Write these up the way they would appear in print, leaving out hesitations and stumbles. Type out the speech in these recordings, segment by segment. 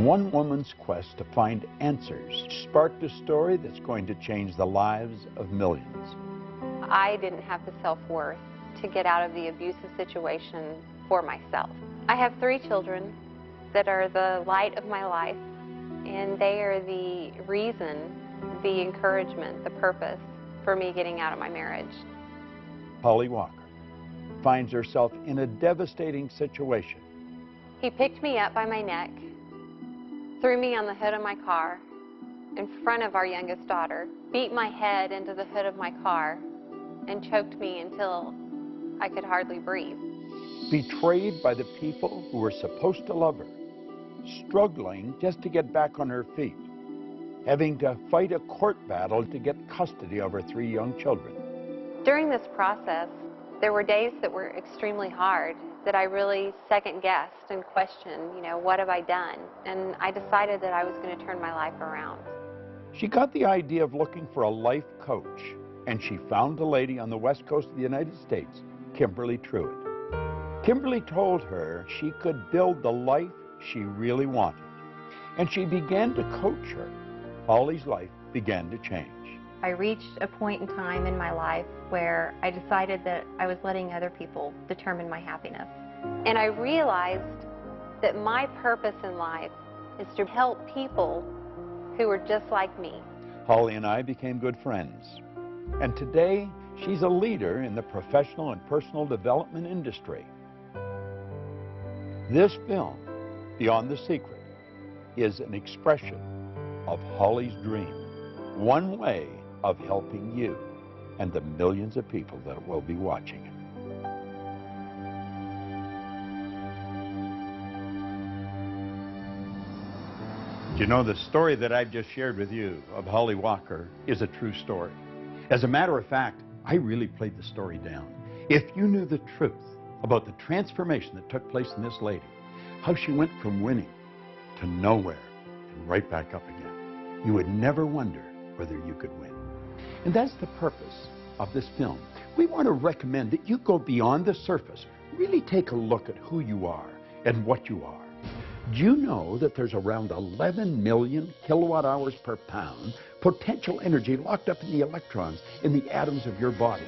One woman's quest to find answers sparked a story that's going to change the lives of millions. I didn't have the self-worth to get out of the abusive situation for myself. I have 3 children that are the light of my life, and they are the reason, the encouragement, the purpose for me getting out of my marriage. Holly Walker finds herself in a devastating situation. He picked me up by my neck, threw me on the hood of my car in front of our youngest daughter, beat my head into the hood of my car, and choked me until I could hardly breathe. Betrayed by the people who were supposed to love her, struggling just to get back on her feet, having to fight a court battle to get custody of her 3 young children. During this process, there were days that were extremely hard, that I really second-guessed and questioned, what have I done? And I decided that I was going to turn my life around. She got the idea of looking for a life coach, and she found a lady on the west coast of the United States, Kimberly Truitt. Kimberly told her she could build the life she really wanted, and she began to coach her. Holly's life began to change. I reached a point in time in my life where I decided that I was letting other people determine my happiness. And I realized that my purpose in life is to help people who are just like me. Holly and I became good friends, and today she's a leader in the professional and personal development industry. This film, Beyond the Secret, is an expression of Holly's dream, one way of helping you and the millions of people that will be watching it. You know, the story that I've just shared with you of Holly Walker is a true story. As a matter of fact, I really played the story down. If you knew the truth about the transformation that took place in this lady, how she went from winning to nowhere and right back up again, you would never wonder whether you could win. And that's the purpose of this film. We want to recommend that you go beyond the surface, really take a look at who you are and what you are. Do you know that there's around 11 million kilowatt hours per pound potential energy locked up in the electrons in the atoms of your body?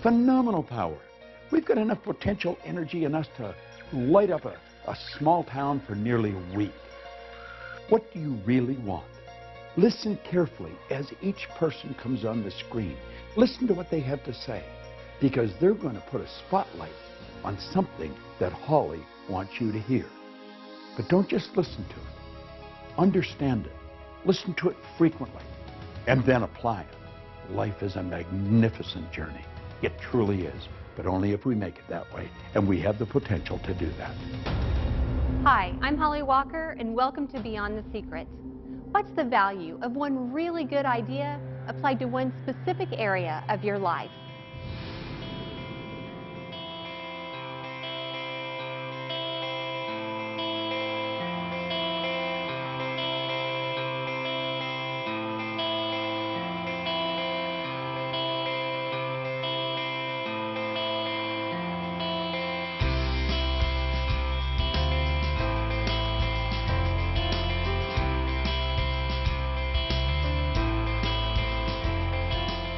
Phenomenal power. We've got enough potential energy in us to light up a small town for nearly a week. What do you really want? Listen carefully as each person comes on the screen. Listen to what they have to say, because they're going to put a spotlight on something that Holly wants you to hear. But don't just listen to it. Understand it. Listen to it frequently, and then apply it. Life is a magnificent journey. It truly is, but only if we make it that way, and we have the potential to do that. Hi, I'm Holly Walker, and welcome to Beyond the Secret. What's the value of one really good idea applied to one specific area of your life?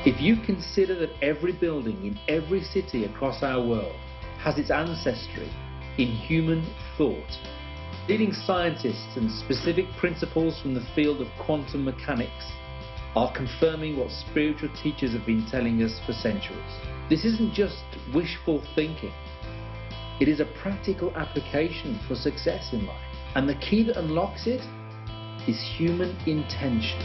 If you consider that every building in every city across our world has its ancestry in human thought, leading scientists and specific principles from the field of quantum mechanics are confirming what spiritual teachers have been telling us for centuries. This isn't just wishful thinking. It is a practical application for success in life. And the key that unlocks it is human intention.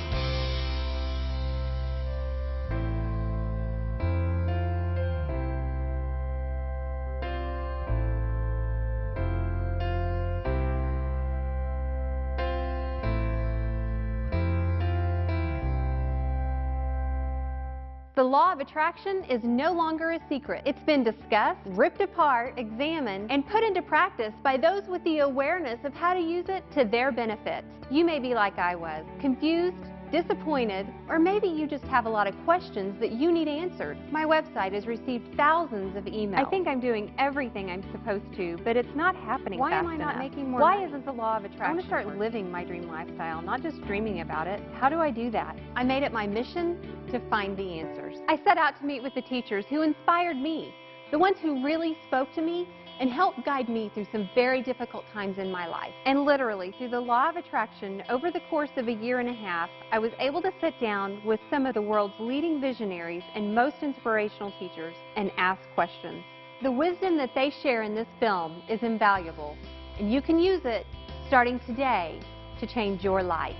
The law of attraction is no longer a secret. It's been discussed, ripped apart, examined, and put into practice by those with the awareness of how to use it to their benefit. You may be like I was, confused, disappointed, or maybe you just have a lot of questions that you need answered. My website has received thousands of emails. I think I'm doing everything I'm supposed to, but it's not happening fast enough. Why am I not making more money? Why isn't the law of attraction? I want to start living my dream lifestyle, not just dreaming about it. How do I do that? I made it my mission to find the answers. I set out to meet with the teachers who inspired me, the ones who really spoke to me and helped guide me through some very difficult times in my life. And literally, through the law of attraction, over the course of a year and a half, I was able to sit down with some of the world's leading visionaries and most inspirational teachers and ask questions. The wisdom that they share in this film is invaluable, and you can use it starting today to change your life.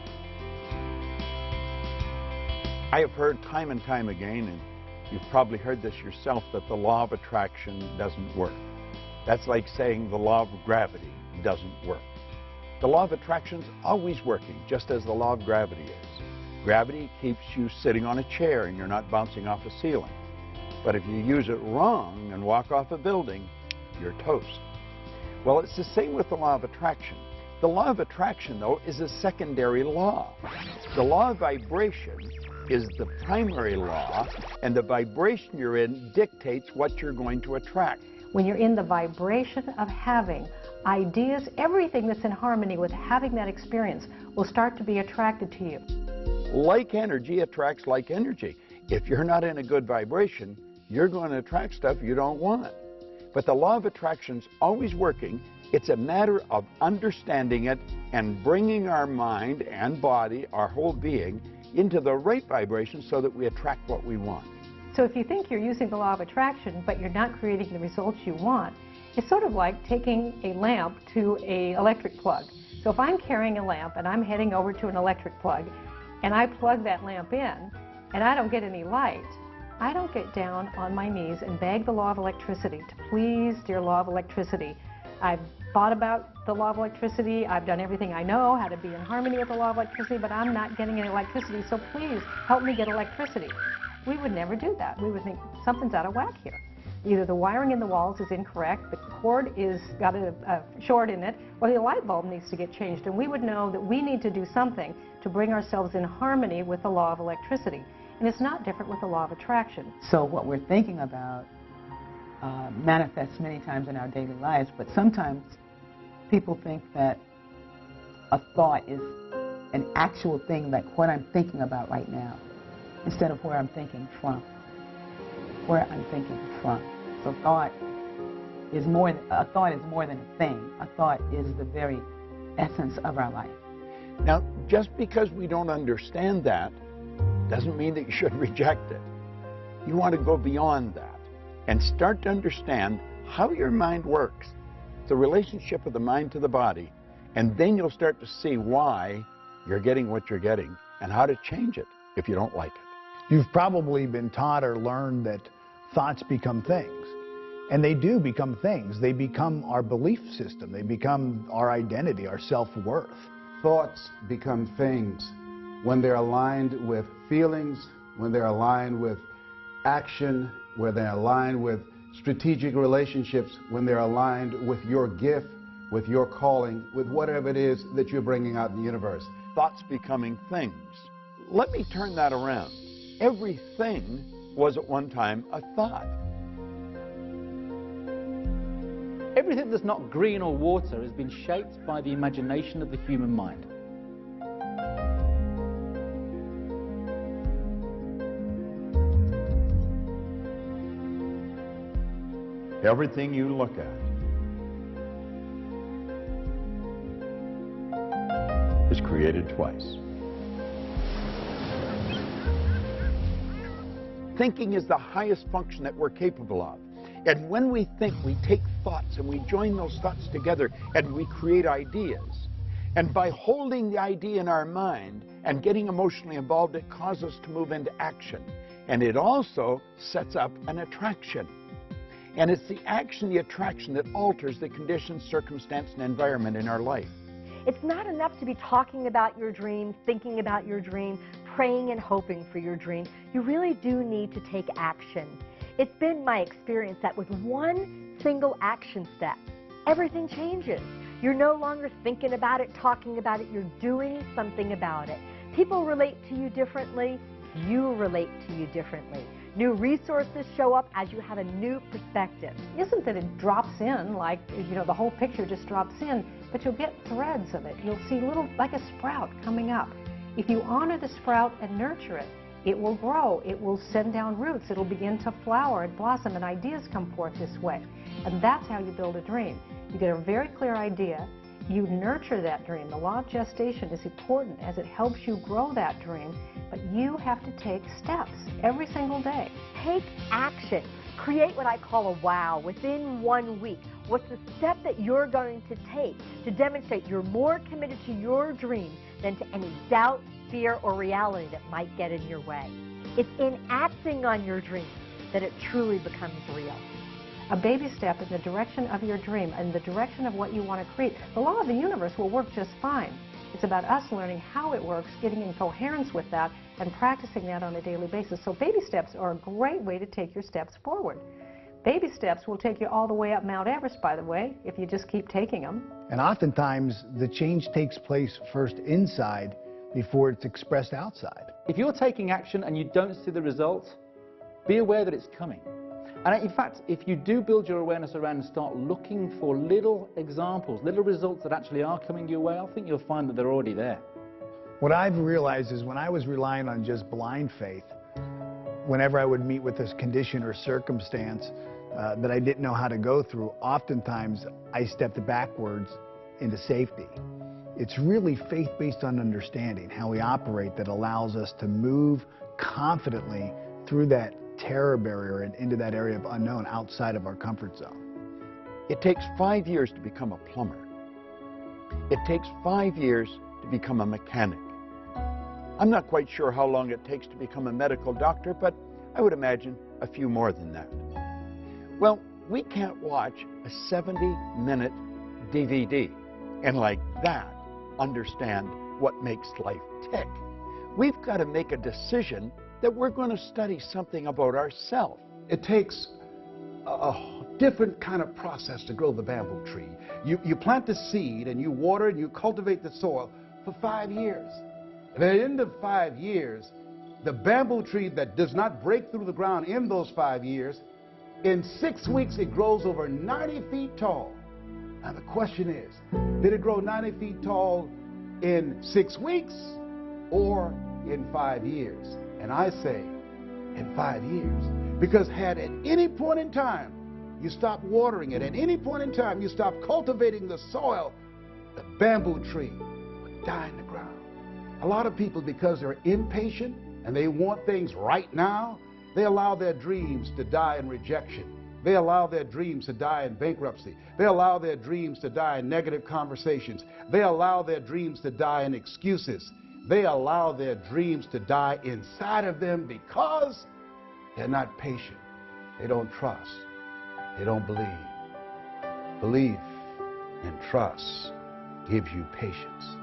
I have heard time and time again, and you've probably heard this yourself, that the law of attraction doesn't work. That's like saying the law of gravity doesn't work. The law of attraction is always working, just as the law of gravity is. Gravity keeps you sitting on a chair and you're not bouncing off a ceiling. But if you use it wrong and walk off a building, you're toast. Well, it's the same with the law of attraction. The law of attraction, though, is a secondary law. The law of vibration is the primary law, and the vibration you're in dictates what you're going to attract. When you're in the vibration of having ideas, everything that's in harmony with having that experience will start to be attracted to you. Like energy attracts like energy. If you're not in a good vibration, you're going to attract stuff you don't want. But the law of attraction's always working. It's a matter of understanding it and bringing our mind and body, our whole being, into the right vibration so that we attract what we want. So if you think you're using the law of attraction, but you're not creating the results you want, it's sort of like taking a lamp to an electric plug. So if I'm carrying a lamp and I'm heading over to an electric plug, and I plug that lamp in, and I don't get any light, I don't get down on my knees and beg the law of electricity to please, dear law of electricity. I've thought about the law of electricity, I've done everything I know, how to be in harmony with the law of electricity, but I'm not getting any electricity, so please help me get electricity. We would never do that. We would think something's out of whack here. Either the wiring in the walls is incorrect, the cord is got a short in it, or the light bulb needs to get changed. And we would know that we need to do something to bring ourselves in harmony with the law of electricity. And it's not different with the law of attraction. So what we're thinking about manifests many times in our daily lives, but sometimes people think that a thought is an actual thing, like what I'm thinking about right now, instead of where I'm thinking from. Where I'm thinking from. So thought is more than a thing. A thought is the very essence of our life. Now, just because we don't understand that doesn't mean that you should reject it. You want to go beyond that and start to understand how your mind works, the relationship of the mind to the body, and then you'll start to see why you're getting what you're getting and how to change it if you don't like it. You've probably been taught or learned that thoughts become things. And they do become things. They become our belief system. They become our identity, our self-worth. Thoughts become things when they're aligned with feelings, when they're aligned with action, when they're aligned with strategic relationships, when they're aligned with your gift, with your calling, with whatever it is that you're bringing out in the universe. Thoughts becoming things. Let me turn that around. Everything was at one time a thought. Everything that's not green or water has been shaped by the imagination of the human mind. Everything you look at is created twice. Thinking is the highest function that we're capable of. And when we think, we take thoughts and we join those thoughts together and we create ideas. And by holding the idea in our mind and getting emotionally involved, it causes us to move into action. And it also sets up an attraction. And it's the action, the attraction, that alters the conditions, circumstance, and environment in our life. It's not enough to be talking about your dream, thinking about your dream, praying and hoping for your dream. You really do need to take action. It's been my experience that with one single action step, everything changes. You're no longer thinking about it, talking about it, you're doing something about it. People relate to you differently. You relate to you differently. New resources show up as you have a new perspective. It isn't that it drops in like, the whole picture just drops in, but you'll get threads of it. You'll see little, like a sprout coming up. If you honor the sprout and nurture it, it will grow. It will send down roots. It'll begin to flower and blossom, and ideas come forth this way. And that's how you build a dream. You get a very clear idea. You nurture that dream. The law of gestation is important as it helps you grow that dream, but you have to take steps every single day. Take action. Create what I call a wow within 1 week. What's the step that you're going to take to demonstrate you're more committed to your dream than to any doubt, fear, or reality that might get in your way? It's in acting on your dream that it truly becomes real. A baby step in the direction of your dream and the direction of what you want to create. The law of the universe will work just fine. It's about us learning how it works, getting in coherence with that, and practicing that on a daily basis. So baby steps are a great way to take your steps forward. Baby steps will take you all the way up Mount Everest, by the way, if you just keep taking them. And oftentimes, the change takes place first inside before it's expressed outside. If you're taking action and you don't see the result, be aware that it's coming. And in fact, if you do build your awareness around and start looking for little examples, little results that actually are coming your way, I think you'll find that they're already there. What I've realized is when I was relying on just blind faith, whenever I would meet with this condition or circumstance that I didn't know how to go through, oftentimes I stepped backwards into safety. It's really faith based on understanding how we operate that allows us to move confidently through that terror barrier and into that area of unknown outside of our comfort zone. It takes 5 years to become a plumber. It takes 5 years to become a mechanic. I'm not quite sure how long it takes to become a medical doctor, but I would imagine a few more than that. Well, we can't watch a 70-minute DVD and like that understand what makes life tick. We've got to make a decision that we're going to study something about ourselves. It takes a different kind of process to grow the bamboo tree. You plant the seed and you water and you cultivate the soil for 5 years. And at the end of 5 years, the bamboo tree that does not break through the ground in those 5 years, in 6 weeks it grows over 90 feet tall. Now the question is, did it grow 90 feet tall in 6 weeks or in 5 years? And I say in 5 years. Because had at any point in time you stop watering it, at any point in time you stop cultivating the soil, the bamboo tree would die in the ground. A lot of people, because they're impatient and they want things right now, they allow their dreams to die in rejection. They allow their dreams to die in bankruptcy. They allow their dreams to die in negative conversations. They allow their dreams to die in excuses. They allow their dreams to die inside of them because they're not patient. They don't trust. They don't believe. Belief and trust gives you patience.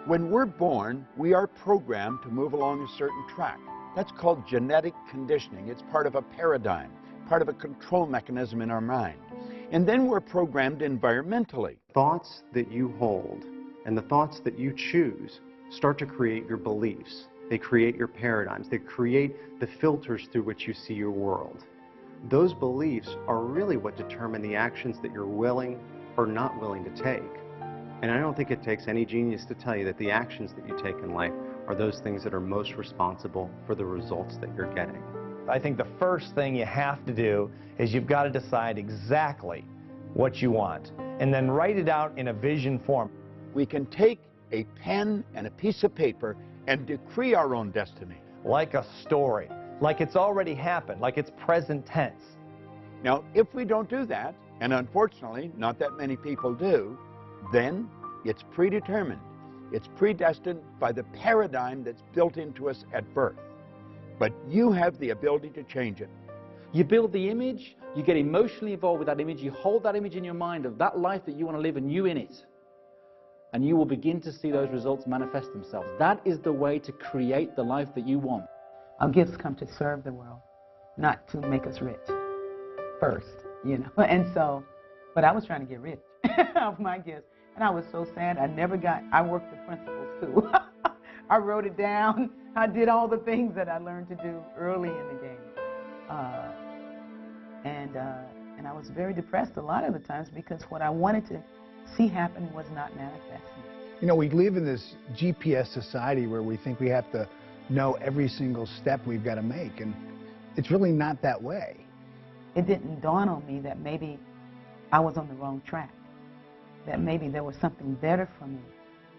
When we're born, we are programmed to move along a certain track. That's called genetic conditioning. It's part of a paradigm, part of a control mechanism in our mind. And then we're programmed environmentally. Thoughts that you hold and the thoughts that you choose start to create your beliefs. They create your paradigms. They create the filters through which you see your world. Those beliefs are really what determine the actions that you're willing or not willing to take. And I don't think it takes any genius to tell you that the actions that you take in life are those things that are most responsible for the results that you're getting. I think the first thing you have to do is you've got to decide exactly what you want and then write it out in a vision form. We can take a pen and a piece of paper and decree our own destiny. Like a story, like it's already happened, like it's present tense. Now, if we don't do that, and unfortunately not that many people do, then it's predetermined. It's predestined by the paradigm that's built into us at birth. But you have the ability to change it. You build the image, you get emotionally involved with that image, you hold that image in your mind of that life that you want to live and you in it. And you will begin to see those results manifest themselves. That is the way to create the life that you want. Our gifts come to serve the world, not to make us rich first, you know. And so, but I was trying to get rich off my gifts. And I was so sad. I worked the principles too. I wrote it down. I did all the things that I learned to do early in the game. And I was very depressed a lot of the times because what I wanted to see happen was not manifesting. You know, we live in this GPS society where we think we have to know every single step we've got to make, and it's really not that way. It didn't dawn on me that maybe I was on the wrong track, that maybe there was something better for me.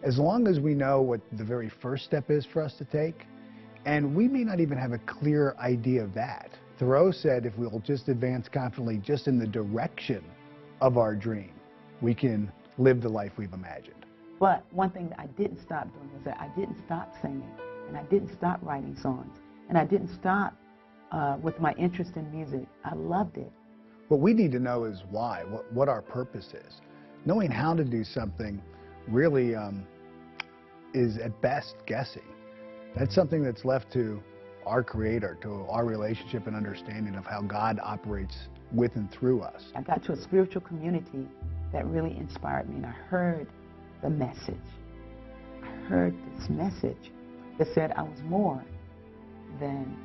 As long as we know what the very first step is for us to take, and we may not even have a clear idea of that. Thoreau said if we'll just advance confidently just in the direction of our dream, we can live the life we've imagined. But one thing that I didn't stop doing was that I didn't stop singing, and I didn't stop writing songs, and I didn't stop with my interest in music. I loved it. What we need to know is why, what our purpose is. Knowing how to do something really is at best guessing. That's something that's left to our Creator, to our relationship and understanding of how God operates with and through us. I got to a spiritual community that really inspired me, and I heard the message. I heard this message that said I was more than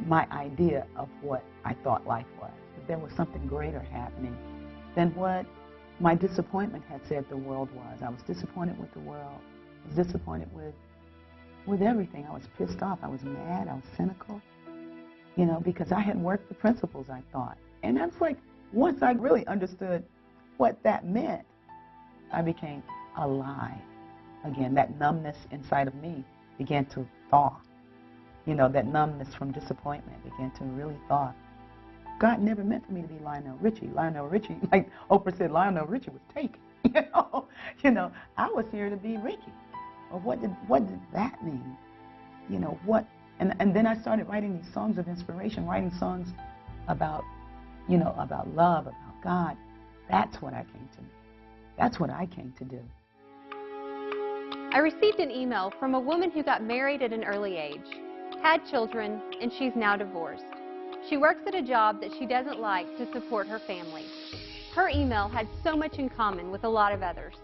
my idea of what I thought life was. That there was something greater happening than what my disappointment had said the world was. I was disappointed with the world. I was disappointed with everything. I was pissed off. I was mad. I was cynical, you know, because I hadn't worked the principles, I thought. And that's like, once I really understood what that meant, I became alive again. That numbness inside of me began to thaw. You know, that numbness from disappointment began to really thaw. God never meant for me to be Lionel Richie. Lionel Richie, like Oprah said, Lionel Richie was taken. You know, I was here to be Ricky. Well, what did that mean? You know, what? And then I started writing these songs of inspiration, writing songs about, you know, about love, about God. That's what I came to do. That's what I came to do. I received an email from a woman who got married at an early age, had children, and she's now divorced. She works at a job that she doesn't like to support her family. Her email had so much in common with a lot of others.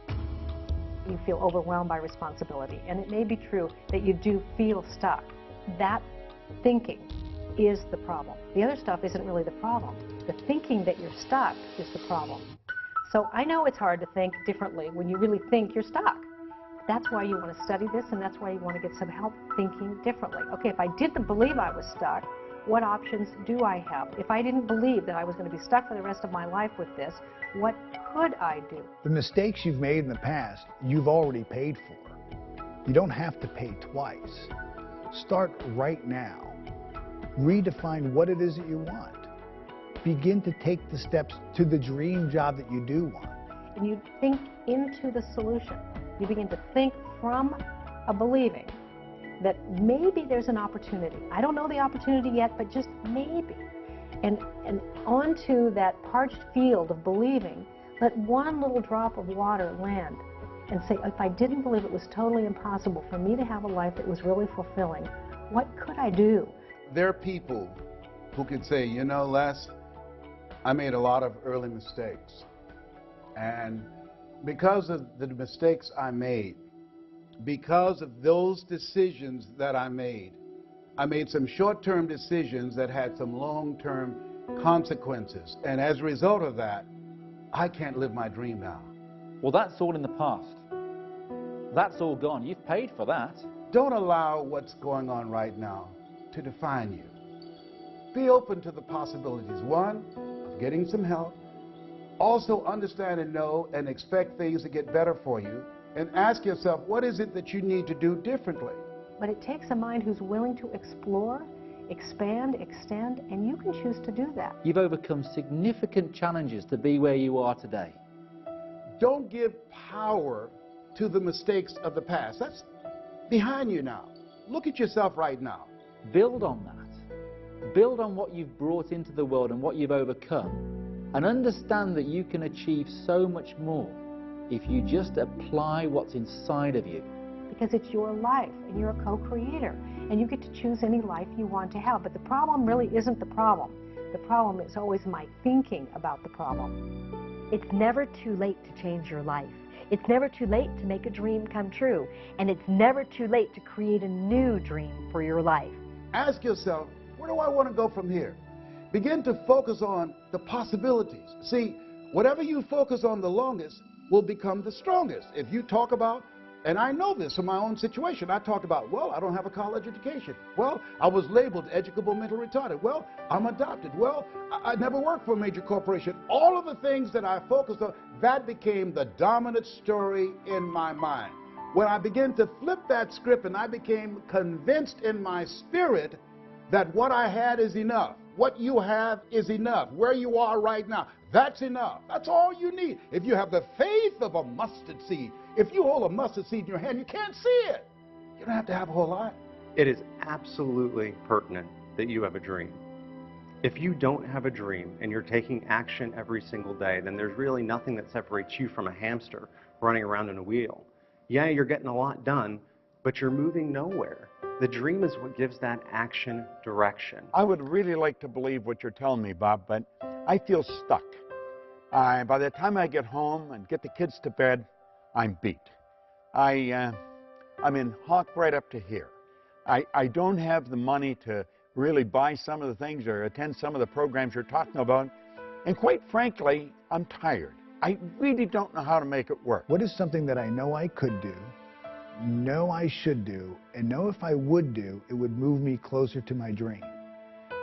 You feel overwhelmed by responsibility, and it may be true that you do feel stuck. That thinking is the problem. The other stuff isn't really the problem. The thinking that you're stuck is the problem. So I know it's hard to think differently when you really think you're stuck. That's why you want to study this, and that's why you want to get some help thinking differently. Okay, if I didn't believe I was stuck, what options do I have? If I didn't believe that I was going to be stuck for the rest of my life with this, what could I do? The mistakes you've made in the past, you've already paid for. You don't have to pay twice. Start right now. Redefine what it is that you want. Begin to take the steps to the dream job that you do want. And you think into the solution. You begin to think from a believing that maybe there's an opportunity. I don't know the opportunity yet, but just maybe. And onto that parched field of believing, let one little drop of water land and say, if I didn't believe it was totally impossible for me to have a life that was really fulfilling, what could I do? There are people who could say, you know, Les, I made a lot of early mistakes. And because of the mistakes I made, because of those decisions that I made some short-term decisions that had some long-term consequences. And as a result of that, I can't live my dream now. Well, that's all in the past. That's all gone. You've paid for that. Don't allow what's going on right now to define you. Be open to the possibilities. One, of getting some help. Also understand and know and expect things to get better for you. And ask yourself, what is it that you need to do differently? But it takes a mind who's willing to explore, expand, extend, and you can choose to do that. You've overcome significant challenges to be where you are today. Don't give power to the mistakes of the past. That's behind you now. Look at yourself right now. Build on that. Build on what you've brought into the world and what you've overcome. And understand that you can achieve so much more if you just apply what's inside of you. Because it's your life, and you're a co-creator, and you get to choose any life you want to have. But the problem really isn't the problem. The problem is always my thinking about the problem. It's never too late to change your life. It's never too late to make a dream come true, and it's never too late to create a new dream for your life. Ask yourself, where do I want to go from here? Begin to focus on the possibilities. See, whatever you focus on the longest will become the strongest. If you talk about, and I know this from my own situation, I talked about, well, I don't have a college education. Well, I was labeled educable mental retarded. Well, I'm adopted. Well, I never worked for a major corporation. All of the things that I focused on, that became the dominant story in my mind. When I began to flip that script and I became convinced in my spirit that what I had is enough. What you have is enough. Where you are right now, that's enough. That's all you need. If you have the faith of a mustard seed, if you hold a mustard seed in your hand, you can't see it. You don't have to have a whole lot. It is absolutely pertinent that you have a dream. If you don't have a dream and you're taking action every single day, then there's really nothing that separates you from a hamster running around in a wheel. Yeah, you're getting a lot done, but you're moving nowhere. The dream is what gives that action direction. I would really like to believe what you're telling me, Bob, but I feel stuck. By the time I get home and get the kids to bed, I'm beat. I'm in hock right up to here. I don't have the money to really buy some of the things or attend some of the programs you're talking about. And quite frankly, I'm tired. I really don't know how to make it work. What is something that I know I could do, know I should do, and know if I would do, it would move me closer to my dream?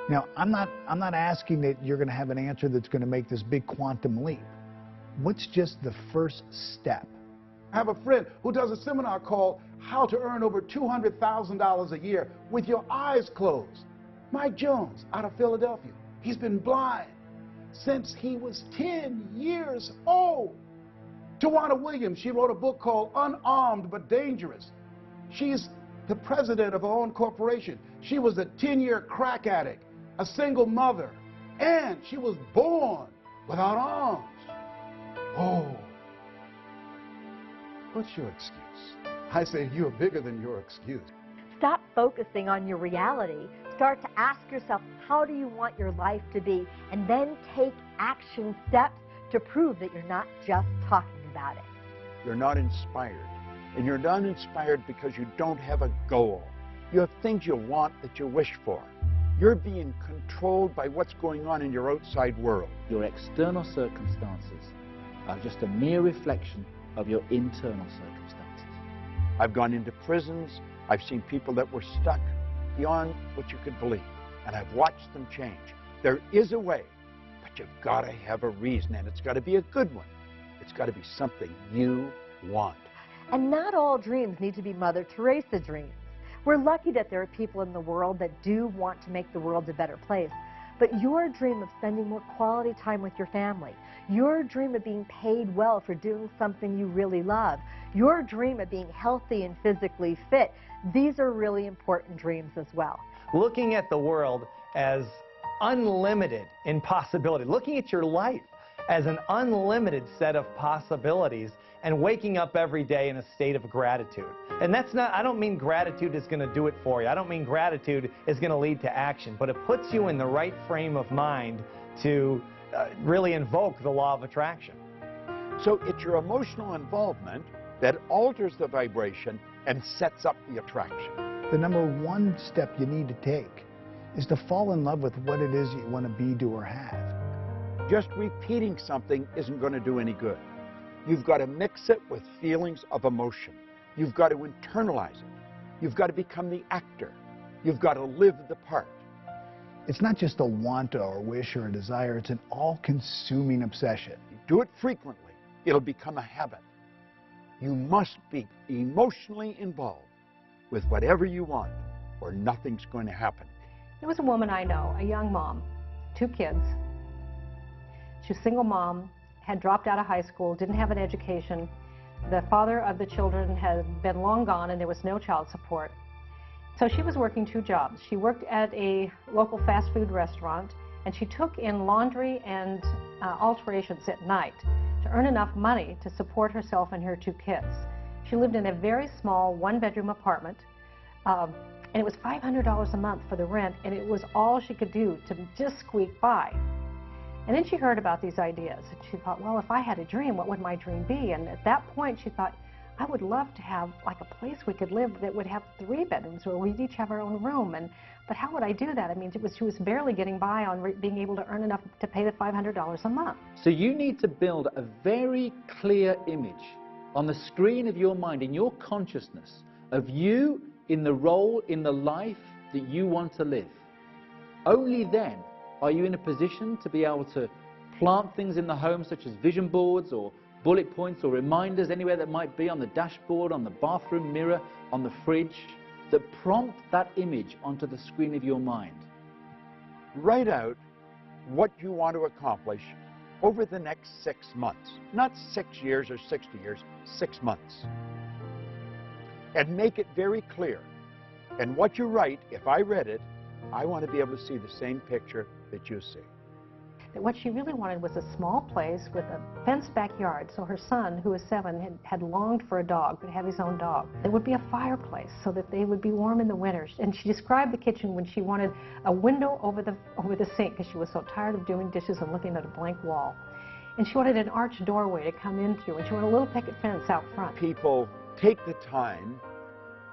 Now, I'm not asking that you're going to have an answer that's going to make this big quantum leap. What's just the first step? I have a friend who does a seminar called How to Earn Over $200,000 a Year with Your Eyes Closed. Mike Jones out of Philadelphia. He's been blind since he was 10 years old. Tawana Williams, she wrote a book called Unarmed But Dangerous. She's the president of her own corporation. She was a 10-year crack addict, a single mother, and she was born without arms. Oh, what's your excuse? I say you're bigger than your excuse. Stop focusing on your reality. Start to ask yourself, how do you want your life to be? And then take action steps to prove that you're not just talking about it. You're not inspired. And you're not inspired because you don't have a goal. You have things you want that you wish for. You're being controlled by what's going on in your outside world. Your external circumstances are just a mere reflection of your internal circumstances. I've gone into prisons. I've seen people that were stuck beyond what you could believe. And I've watched them change. There is a way, but you've got to have a reason, and it's got to be a good one. It's got to be something you want. And not all dreams need to be Mother Teresa dreams. We're lucky that there are people in the world that do want to make the world a better place. But your dream of spending more quality time with your family, your dream of being paid well for doing something you really love, your dream of being healthy and physically fit, these are really important dreams as well. Looking at the world as unlimited in possibility, looking at your life as an unlimited set of possibilities, and waking up every day in a state of gratitude. And that's not, I don't mean gratitude is going to do it for you. I don't mean gratitude is going to lead to action, but it puts you in the right frame of mind to really invoke the law of attraction. So it's your emotional involvement that alters the vibration and sets up the attraction. The number one step you need to take is to fall in love with what it is you want to be, do, or have. Just repeating something isn't going to do any good. You've got to mix it with feelings of emotion. You've got to internalize it. You've got to become the actor. You've got to live the part. It's not just a want or a wish or a desire, it's an all-consuming obsession. You do it frequently, it'll become a habit. You must be emotionally involved with whatever you want, or nothing's going to happen. There was a woman I know, a young mom, 2 kids. She was a single mom, had dropped out of high school, didn't have an education. The father of the children had been long gone and there was no child support. So she was working 2 jobs. She worked at a local fast food restaurant and she took in laundry and alterations at night to earn enough money to support herself and her 2 kids. She lived in a very small 1-bedroom apartment and it was $500 a month for the rent, and it was all she could do to just squeak by. And then she heard about these ideas, and she thought, well, if I had a dream, what would my dream be? And at that point, she thought, I would love to have like a place we could live that would have 3 bedrooms where we'd each have our own room. But how would I do that? I mean, she was barely getting by on being able to earn enough to pay the $500 a month. So you need to build a very clear image on the screen of your mind, in your consciousness, of you in the role, in the life that you want to live. Only then are you in a position to be able to plant things in the home, such as vision boards or bullet points or reminders anywhere that might be on the dashboard, on the bathroom mirror, on the fridge, that prompt that image onto the screen of your mind. Write out what you want to accomplish over the next 6 months. Not 6 years or 60 years, 6 months. And make it very clear. And what you write, if I read it, I want to be able to see the same picture that you see. That what she really wanted was a small place with a fenced backyard, so her son, who was 7, had longed for a dog, could have his own dog. There would be a fireplace so that they would be warm in the winter. And she described the kitchen when she wanted a window over the sink, because she was so tired of doing dishes and looking at a blank wall. And she wanted an arched doorway to come in through, and she wanted a little picket fence out front. People take the time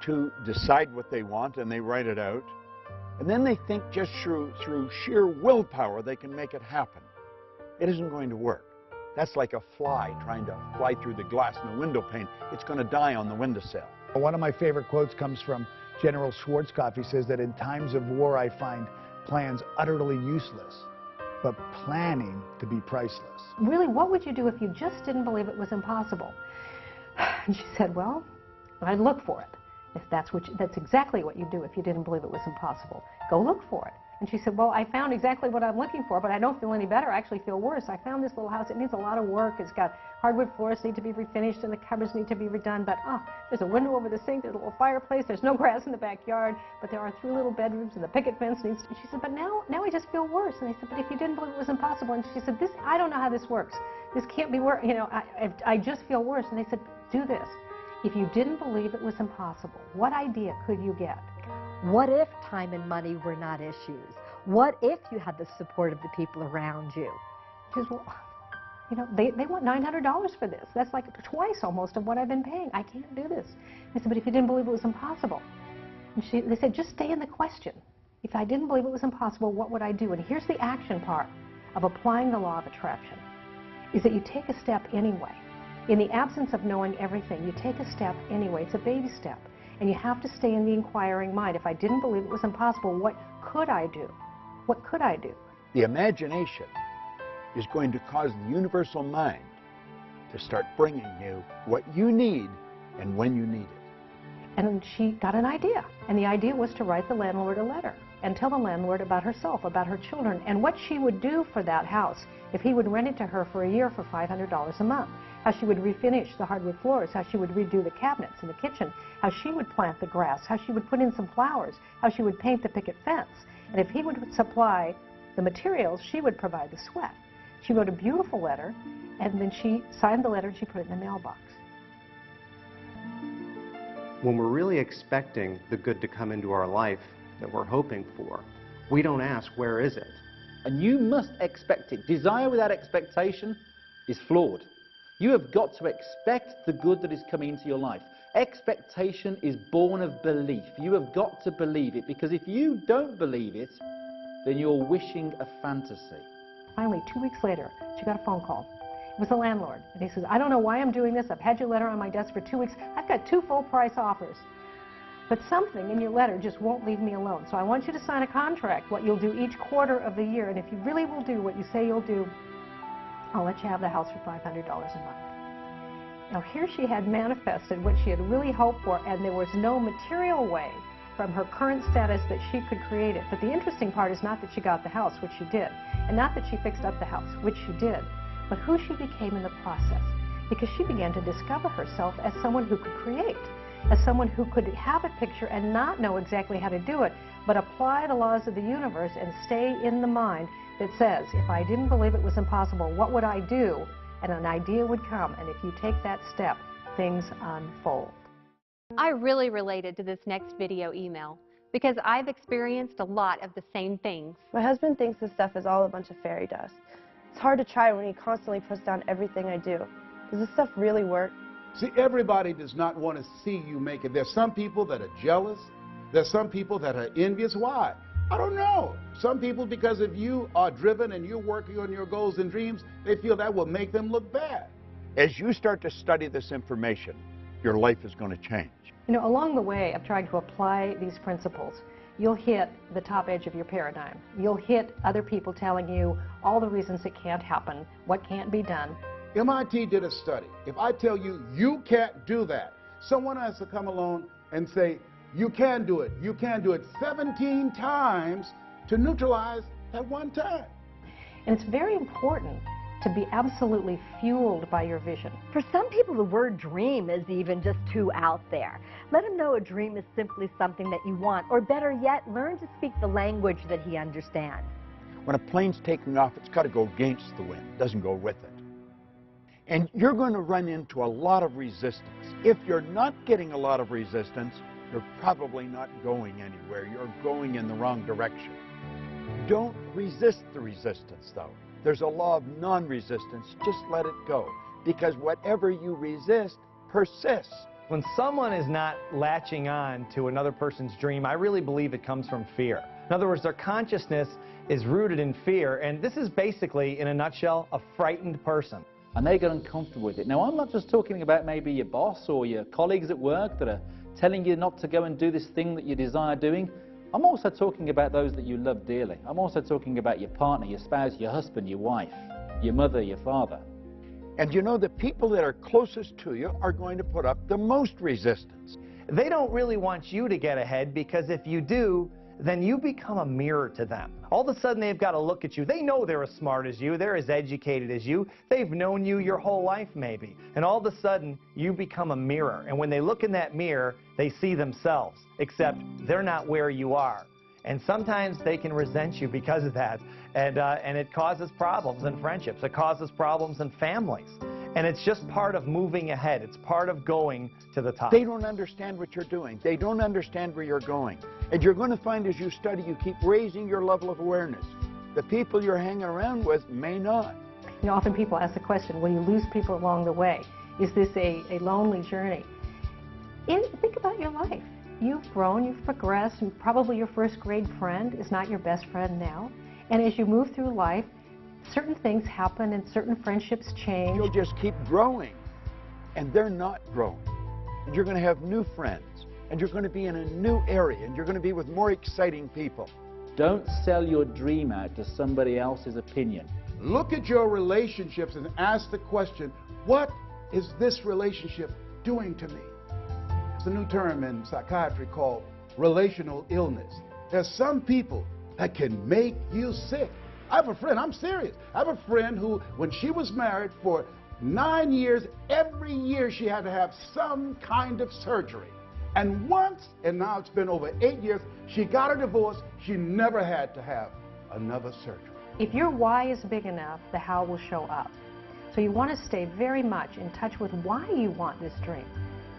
to decide what they want, and they write it out. And then they think just through sheer willpower they can make it happen. It isn't going to work. That's like a fly trying to fly through the glass in the window pane. It's going to die on the windowsill. One of my favorite quotes comes from General Schwarzkopf. He says that in times of war I find plans utterly useless, but planning to be priceless. Really, what would you do if you just didn't believe it was impossible? And she said, well, I'd look for it. If that's exactly what you do if you didn't believe it was impossible. Go look for it. And she said, well, I found exactly what I'm looking for, but I don't feel any better. I actually feel worse. I found this little house. It needs a lot of work. It's got hardwood floors need to be refinished, and the cupboards need to be redone. But, there's a window over the sink. There's a little fireplace. There's no grass in the backyard. But there are 3 little bedrooms, and the picket fence needs to... She said, but now I just feel worse. And I said, but if you didn't believe it was impossible. And she said, I don't know how this works. This can't be work. You know, I just feel worse. And they said, do this. If you didn't believe it was impossible, what idea could you get? What if time and money were not issues? What if you had the support of the people around you? She says, well, you know, they want $900 for this. That's like twice almost of what I've been paying. I can't do this. I said, but if you didn't believe it was impossible? And they said, just stay in the question. If I didn't believe it was impossible, what would I do? And here's the action part of applying the law of attraction, is that you take a step anyway. In the absence of knowing everything, you take a step anyway. It's a baby step. And you have to stay in the inquiring mind. If I didn't believe it was impossible, what could I do? What could I do? The imagination is going to cause the universal mind to start bringing you what you need and when you need it. And she got an idea. And the idea was to write the landlord a letter and tell the landlord about herself, about her children, and what she would do for that house if he would rent it to her for a year for $500 a month. How she would refinish the hardwood floors, how she would redo the cabinets in the kitchen, how she would plant the grass, how she would put in some flowers, how she would paint the picket fence. And if he would supply the materials, she would provide the sweat. She wrote a beautiful letter, and then she signed the letter and she put it in the mailbox. When we're really expecting the good to come into our life that we're hoping for, we don't ask, where is it? And you must expect it. Desire without expectation is flawed. You have got to expect the good that is coming into your life. Expectation is born of belief. You have got to believe it, because if you don't believe it, then you're wishing a fantasy. Finally, 2 weeks later, she got a phone call. It was the landlord. And he says, I don't know why I'm doing this. I've had your letter on my desk for 2 weeks. I've got 2 full-price offers. But something in your letter just won't leave me alone. So I want you to sign a contract, what you'll do each quarter of the year. And if you really will do what you say you'll do, I'll let you have the house for $500 a month. Now here she had manifested what she had really hoped for, and there was no material way from her current status that she could create it. But the interesting part is not that she got the house, which she did, and not that she fixed up the house, which she did, but who she became in the process. Because she began to discover herself as someone who could create, as someone who could have a picture and not know exactly how to do it, but apply the laws of the universe and stay in the mind that says, if I didn't believe it was impossible, what would I do? And an idea would come, and if you take that step, things unfold. I really related to this next video email because I've experienced a lot of the same things. My husband thinks this stuff is all a bunch of fairy dust. It's hard to try when you constantly press down everything I do. Does this stuff really work? See, everybody does not want to see you make it. There's some people that are jealous. There's some people that are envious. Why? I don't know. Some people, because if you are driven and you're working on your goals and dreams, they feel that will make them look bad. As you start to study this information, your life is going to change. You know, along the way of trying to apply these principles, you'll hit the top edge of your paradigm. You'll hit other people telling you all the reasons it can't happen, what can't be done. MIT did a study. If I tell you, you can't do that, someone has to come along and say, you can do it, you can do it 17 times to neutralize at one time. And it's very important to be absolutely fueled by your vision. For some people, the word dream is even just too out there. Let him know a dream is simply something that you want, or better yet, learn to speak the language that he understands. When a plane's taking off, it's got to go against the wind, it doesn't go with it. And you're going to run into a lot of resistance. If you're not getting a lot of resistance, you're probably not going anywhere. You're going in the wrong direction. Don't resist the resistance, though. There's a law of non-resistance. Just let it go, because whatever you resist persists. When someone is not latching on to another person's dream, I really believe it comes from fear. In other words, their consciousness is rooted in fear, and this is basically, in a nutshell, a frightened person. And they get uncomfortable with it. Now, I'm not just talking about maybe your boss or your colleagues at work that are telling you not to go and do this thing that you desire doing. I'm also talking about those that you love dearly. I'm also talking about your partner, your spouse, your husband, your wife, your mother, your father. And you know, the people that are closest to you are going to put up the most resistance. They don't really want you to get ahead, because if you do, then you become a mirror to them. All of a sudden, they've got to look at you. They know they're as smart as you. They're as educated as you. They've known you your whole life, maybe. And all of a sudden, you become a mirror. And when they look in that mirror, they see themselves, except they're not where you are. And sometimes they can resent you because of that. And it causes problems in friendships. It causes problems in families. And it's just part of moving ahead. It's part of going to the top. They don't understand what you're doing. They don't understand where you're going. And you're going to find as you study, you keep raising your level of awareness. The people you're hanging around with may not. You know, often people ask the question, when you lose people along the way, is this a lonely journey? Think about your life. You've grown, you've progressed, and probably your first grade friend is not your best friend now. And as you move through life, certain things happen and certain friendships change. You'll just keep growing, and they're not growing. And you're going to have new friends, and you're going to be in a new area, and you're going to be with more exciting people. Don't sell your dream out to somebody else's opinion. Look at your relationships and ask the question, what is this relationship doing to me? It's a new term in psychiatry called relational illness. There's some people that can make you sick. I have a friend, I'm serious. I have a friend who, when she was married for 9 years, every year she had to have some kind of surgery. And once, and now it's been over 8 years, she got a divorce. She never had to have another surgery. If your why is big enough, the how will show up. So you want to stay very much in touch with why you want this dream,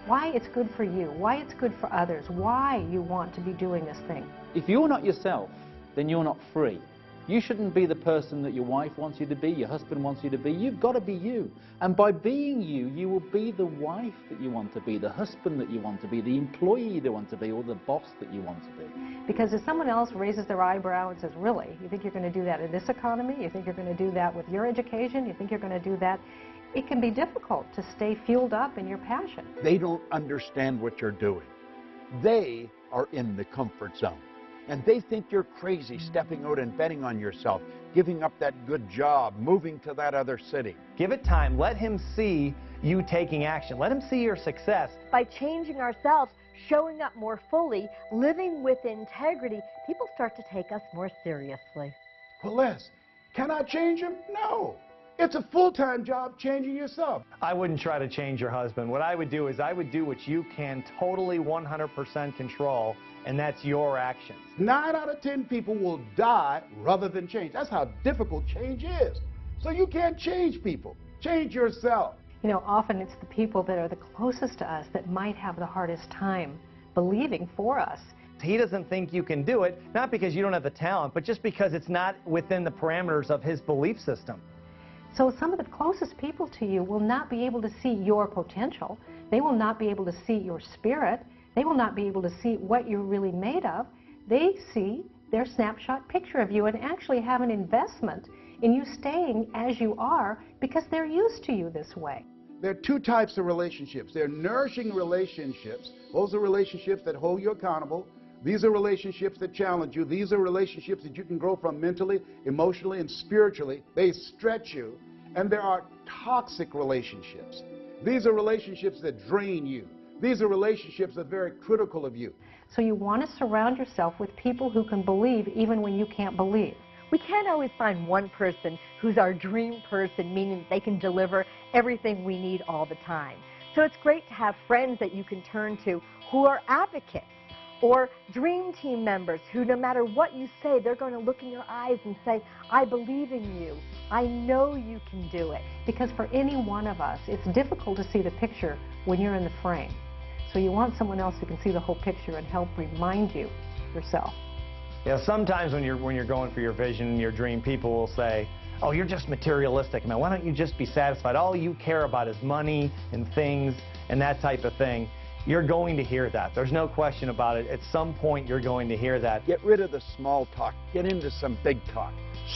why it's good for you, why it's good for others, why you want to be doing this thing. If you're not yourself, then you're not free. You shouldn't be the person that your wife wants you to be, your husband wants you to be. You've got to be you. And by being you, you will be the wife that you want to be, the husband that you want to be, the employee that you want to be, or the boss that you want to be. Because if someone else raises their eyebrow and says, really, you think you're going to do that in this economy? You think you're going to do that with your education? You think you're going to do that? It can be difficult to stay fueled up in your passion. They don't understand what you're doing. They are in the comfort zone. And they think you're crazy stepping out and betting on yourself, giving up that good job, moving to that other city. Give it time. Let him see you taking action. Let him see your success. By changing ourselves, showing up more fully, living with integrity, people start to take us more seriously. Well, Les, can I change him? No. It's a full-time job changing yourself. I wouldn't try to change your husband. What I would do is I would do what you can totally 100% control, and that's your actions. 9 out of 10 people will die rather than change. That's how difficult change is. So you can't change people. Change yourself. You know, often it's the people that are the closest to us that might have the hardest time believing for us. He doesn't think you can do it, not because you don't have the talent, but just because it's not within the parameters of his belief system. So some of the closest people to you will not be able to see your potential. They will not be able to see your spirit. They will not be able to see what you're really made of. They see their snapshot picture of you and actually have an investment in you staying as you are because they're used to you this way. There are two types of relationships. There are nourishing relationships. Those are relationships that hold you accountable. These are relationships that challenge you. These are relationships that you can grow from mentally, emotionally, and spiritually. They stretch you. And there are toxic relationships. These are relationships that drain you. These are relationships that are very critical of you. So you want to surround yourself with people who can believe even when you can't believe. We can't always find one person who's our dream person, meaning they can deliver everything we need all the time. So it's great to have friends that you can turn to who are advocates, or dream team members who, no matter what you say, they're going to look in your eyes and say, I believe in you. I know you can do it. Because for any one of us, it's difficult to see the picture when you're in the frame. So you want someone else who can see the whole picture and help remind you yourself. Yeah, sometimes when you're going for your vision, your dream, people will say, oh, you're just materialistic, man. Why don't you just be satisfied? All you care about is money and things and that type of thing. You're going to hear that. There's no question about it. At some point, you're going to hear that. Get rid of the small talk. Get into some big talk.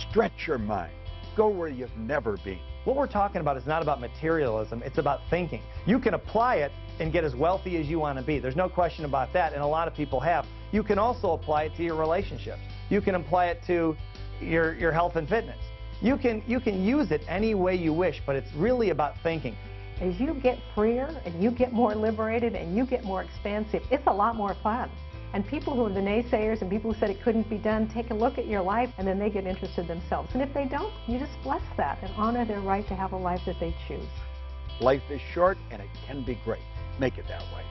Stretch your mind. Go where you've never been. What we're talking about is not about materialism. It's about thinking. You can apply it and get as wealthy as you want to be. There's no question about that, and a lot of people have. You can also apply it to your relationships. You can apply it to your health and fitness. You can use it any way you wish, but it's really about thinking. As you get freer and you get more liberated and you get more expansive, it's a lot more fun. And people who are the naysayers and people who said it couldn't be done, take a look at your life and then they get interested themselves. And if they don't, you just bless that and honor their right to have a life that they choose. Life is short and it can be great. Make it that way.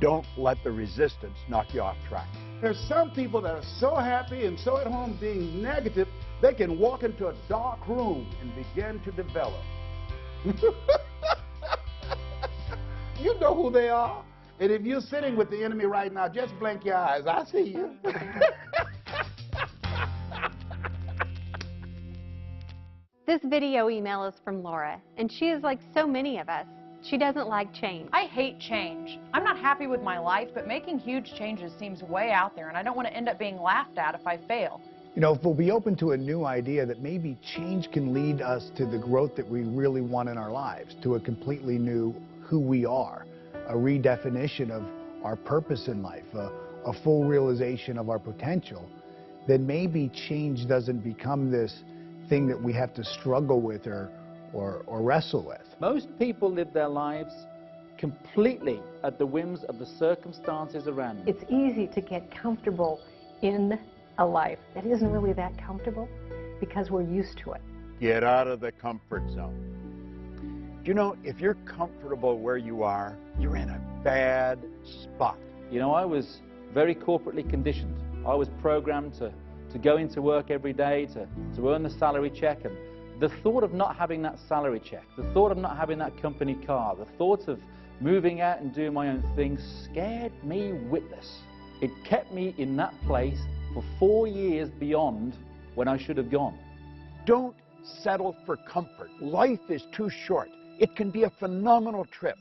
Don't let the resistance knock you off track. There's some people that are so happy and so at home being negative, they can walk into a dark room and begin to develop. You know who they are. And if you're sitting with the enemy right now, just blink your eyes. I see you. This video email is from Laura, and she is like so many of us. She doesn't like change. I hate change. I'm not happy with my life, but making huge changes seems way out there, and I don't want to end up being laughed at if I fail. You know, if we'll be open to a new idea that maybe change can lead us to the growth that we really want in our lives, to a completely new who we are, a redefinition of our purpose in life, a full realization of our potential, then maybe change doesn't become this thing that we have to struggle with or wrestle with. Most people live their lives completely at the whims of the circumstances around them. It's easy to get comfortable in a life that isn't really that comfortable because we're used to it. Get out of the comfort zone. You know, if you're comfortable where you are, you're in a bad spot. You know, I was very corporately conditioned. I was programmed to go into work every day, to earn the salary check, and the thought of not having that salary check, the thought of not having that company car, the thought of moving out and doing my own thing scared me witless. It kept me in that place for 4 years beyond when I should have gone. Don't settle for comfort. Life is too short. It can be a phenomenal trip.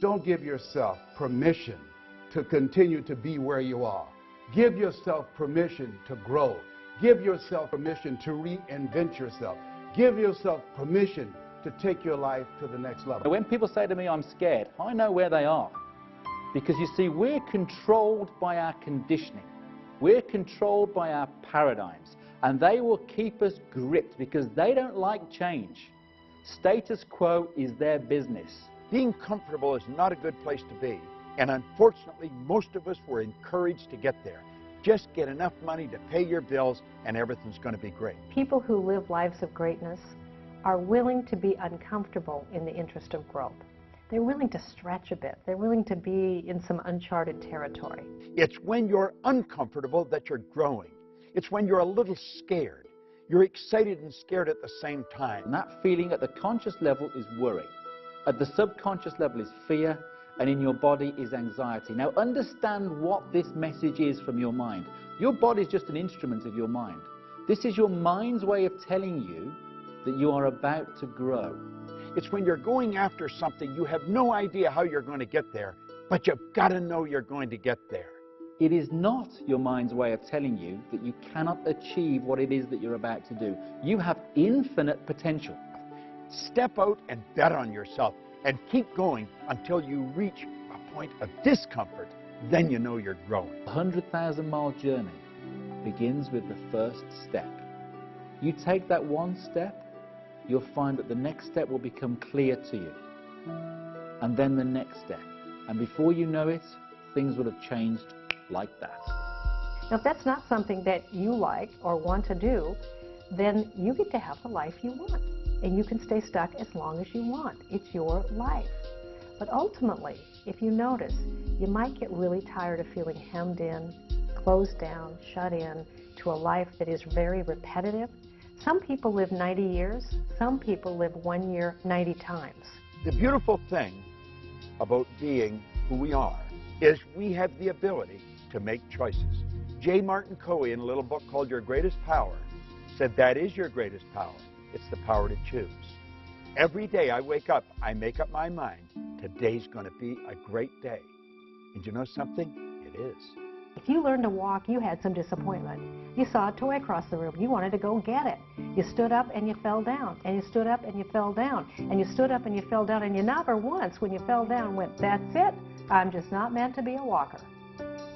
Don't give yourself permission to continue to be where you are. Give yourself permission to grow. Give yourself permission to reinvent yourself. Give yourself permission to take your life to the next level. When people say to me, I'm scared, I know where they are. Because you see, we're controlled by our conditioning. We're controlled by our paradigms. And they will keep us gripped because they don't like change. Status quo is their business. Being comfortable is not a good place to be. And unfortunately, most of us were encouraged to get there. Just get enough money to pay your bills and everything's going to be great. People who live lives of greatness are willing to be uncomfortable in the interest of growth. They're willing to stretch a bit. They're willing to be in some uncharted territory. It's when you're uncomfortable that you're growing. It's when you're a little scared. You're excited and scared at the same time. And that feeling at the conscious level is worry. At the subconscious level is fear, and in your body is anxiety. Now understand what this message is from your mind. Your body is just an instrument of your mind. This is your mind's way of telling you that you are about to grow. It's when you're going after something, you have no idea how you're going to get there, but you've got to know you're going to get there. It is not your mind's way of telling you that you cannot achieve what it is that you're about to do. You have infinite potential. Step out and bet on yourself and keep going until you reach a point of discomfort. Then you know you're growing. A 100,000-mile journey begins with the first step. You take that one step, you'll find that the next step will become clear to you. And then the next step. And before you know it, things will have changed like that. Now, if that's not something that you like or want to do, then you get to have the life you want. And you can stay stuck as long as you want. It's your life. But ultimately, if you notice, you might get really tired of feeling hemmed in, closed down, shut in to a life that is very repetitive. Some people live 90 years. Some people live 1 year 90 times. The beautiful thing about being who we are is we have the ability to make choices. J. Martin Coe, in a little book called Your Greatest Power, said that is your greatest power. It's the power to choose. Every day I wake up, I make up my mind, today's going to be a great day. And you know something? It is. If you learned to walk, you had some disappointment. You saw a toy across the room. You wanted to go get it. You stood up and you fell down. And you stood up and you fell down. And you stood up and you fell down. And you never once, when you fell down, went, that's it. I'm just not meant to be a walker.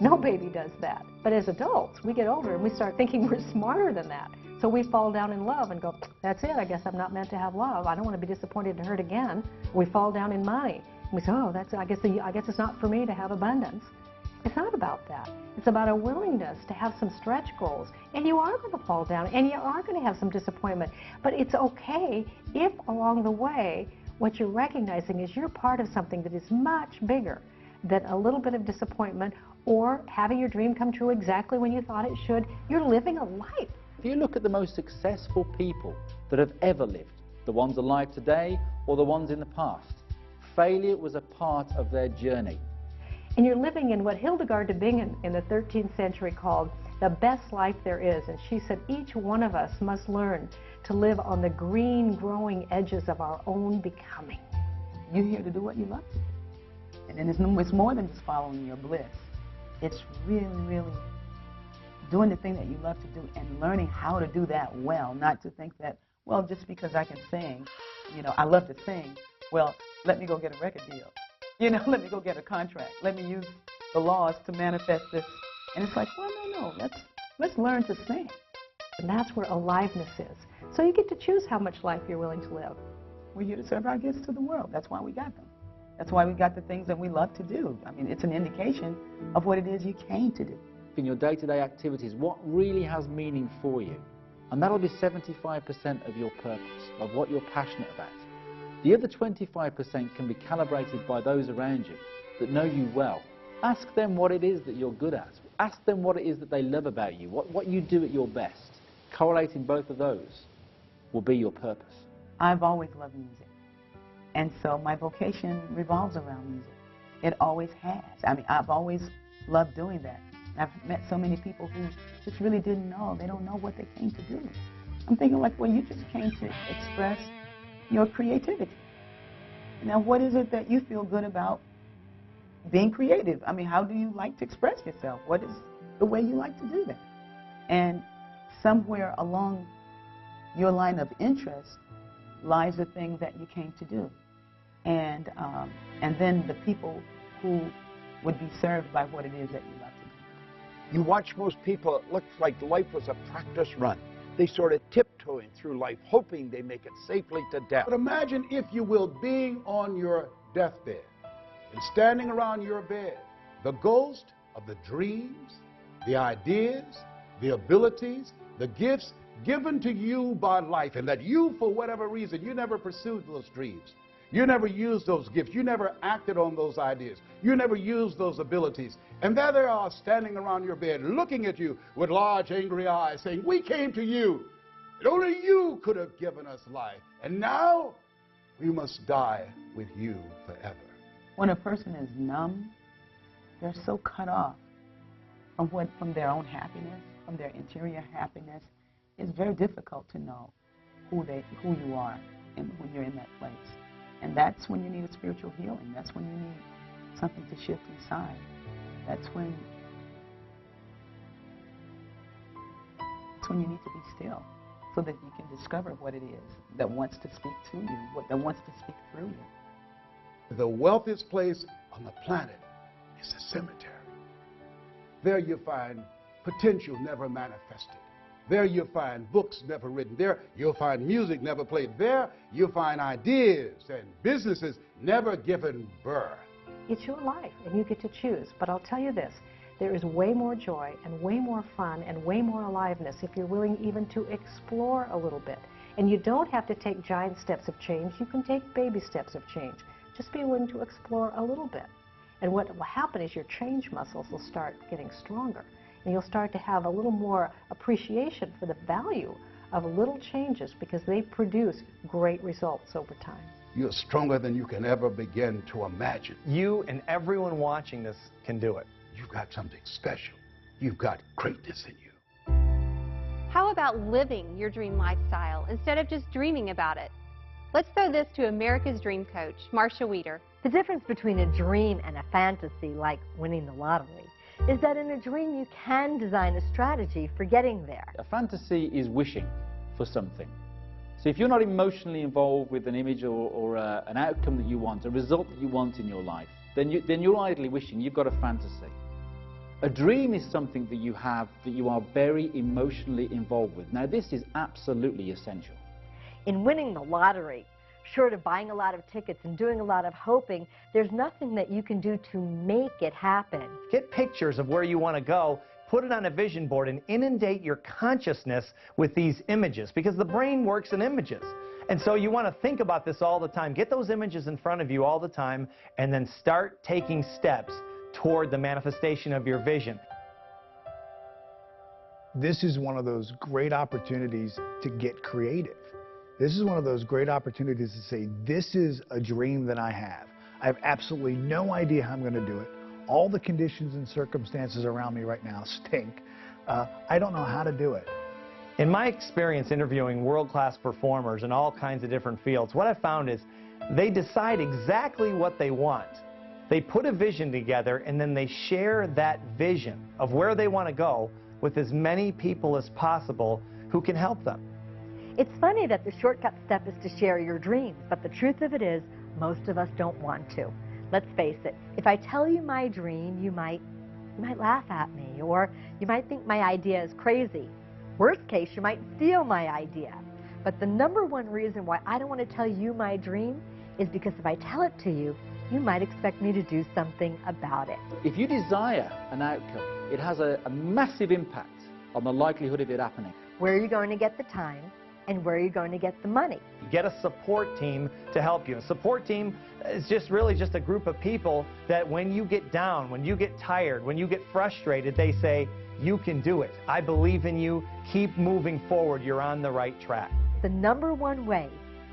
No baby does that. But as adults, we get older and we start thinking we're smarter than that. So we fall down in love and go, that's it. I guess I'm not meant to have love. I don't want to be disappointed and hurt again. We fall down in money. And we say, oh, I guess it's not for me to have abundance. It's not about that. It's about a willingness to have some stretch goals. And you are going to fall down, and you are going to have some disappointment. But it's okay if along the way, what you're recognizing is you're part of something that is much bigger than a little bit of disappointment or having your dream come true exactly when you thought it should. You're living a life. If you look at the most successful people that have ever lived, the ones alive today or the ones in the past, failure was a part of their journey. And you're living in what Hildegard of Bingen in the 13th century called the best life there is. And she said each one of us must learn to live on the green, growing edges of our own becoming. You're here to do what you love to do. And then it's more than just following your bliss. It's really, really doing the thing that you love to do and learning how to do that well, not to think that, well, just because I can sing, I love to sing, well, let me go get a record deal. Let me go get a contract. Let me use the laws to manifest this. And it's like, well, no, let's learn to sing. And that's where aliveness is. So you get to choose how much life you're willing to live. We're here to serve our gifts to the world. That's why we got them. That's why we got the things that we love to do. I mean, it's an indication of what it is you came to do. In your day-to-day activities, what really has meaning for you? And that'll be 75% of your purpose, of what you're passionate about. The other 25% can be calibrated by those around you that know you well. Ask them what it is that you're good at. Ask them what it is that they love about you, what you do at your best. Correlating both of those will be your purpose. I've always loved music. And so my vocation revolves around music. It always has. I mean, I've always loved doing that. I've met so many people who just really didn't know. They don't know what they came to do. I'm thinking like, well, you just came to express your creativity. Now, what is it that you feel good about being creative? I mean, how do you like to express yourself? What is the way you like to do that? And somewhere along your line of interest lies the thing that you came to do. And then the people who would be served by what it is that you love to do. You watch most people, it looks like life was a practice run. They sort of tiptoeing through life, hoping they make it safely to death. But imagine, if you will, being on your deathbed and standing around your bed, the ghost of the dreams, the ideas, the abilities, the gifts given to you by life, and that you, for whatever reason, you never pursued those dreams. You never used those gifts. You never acted on those ideas. You never used those abilities. And there they are standing around your bed looking at you with large angry eyes saying, we came to you. And only you could have given us life. And now we must die with you forever. When a person is numb, they're so cut off from their own happiness, from their interior happiness. It's very difficult to know who you are and when you're in that place. And that's when you need a spiritual healing. That's when you need something to shift inside. That's when you need to be still so that you can discover what it is that wants to speak to you, that wants to speak through you. The wealthiest place on the planet is a cemetery. There you find potential never manifested. There you'll find books never written. There you'll find music never played. There you'll find ideas and businesses never given birth. It's your life, and you get to choose. But I'll tell you this, there is way more joy and way more fun and way more aliveness if you're willing even to explore a little bit. And you don't have to take giant steps of change. You can take baby steps of change. Just be willing to explore a little bit. And what will happen is your change muscles will start getting stronger. And you'll start to have a little more appreciation for the value of little changes because they produce great results over time. You're stronger than you can ever begin to imagine. You and everyone watching this can do it. You've got something special. You've got greatness in you. How about living your dream lifestyle instead of just dreaming about it? Let's throw this to America's Dream Coach, Marsha Weeder. The difference between a dream and a fantasy, like winning the lottery, is that in a dream you can design a strategy for getting there. A fantasy is wishing for something. So if you're not emotionally involved with an image or an outcome that you want, a result that you want in your life, then you're idly wishing. You've got a fantasy. A dream is something that you have that you are very emotionally involved with. Now, this is absolutely essential. In winning the lottery, short of buying a lot of tickets and doing a lot of hoping, there's nothing that you can do to make it happen. Get pictures of where you want to go, put it on a vision board, and inundate your consciousness with these images, because the brain works in images. And so you want to think about this all the time. Get those images in front of you all the time, and then start taking steps toward the manifestation of your vision. This is one of those great opportunities to get creative. This is one of those great opportunities to say, this is a dream that I have. I have absolutely no idea how I'm going to do it. All the conditions and circumstances around me right now stink. I don't know how to do it. In my experience interviewing world-class performers in all kinds of different fields, what I found is they decide exactly what they want. They put a vision together, and then they share that vision of where they want to go with as many people as possible who can help them. It's funny that the shortcut step is to share your dreams, but the truth of it is, most of us don't want to. Let's face it, if I tell you my dream, you might laugh at me, or you might think my idea is crazy. Worst case, you might steal my idea. But the number one reason why I don't want to tell you my dream is because if I tell it to you, you might expect me to do something about it. If you desire an outcome, it has a massive impact on the likelihood of it happening. Where are you going to get the time, and where are you going to get the money? Get a support team to help you. A support team is really just a group of people that when you get down, when you get tired, when you get frustrated, they say, you can do it. I believe in you. Keep moving forward. You're on the right track. The number one way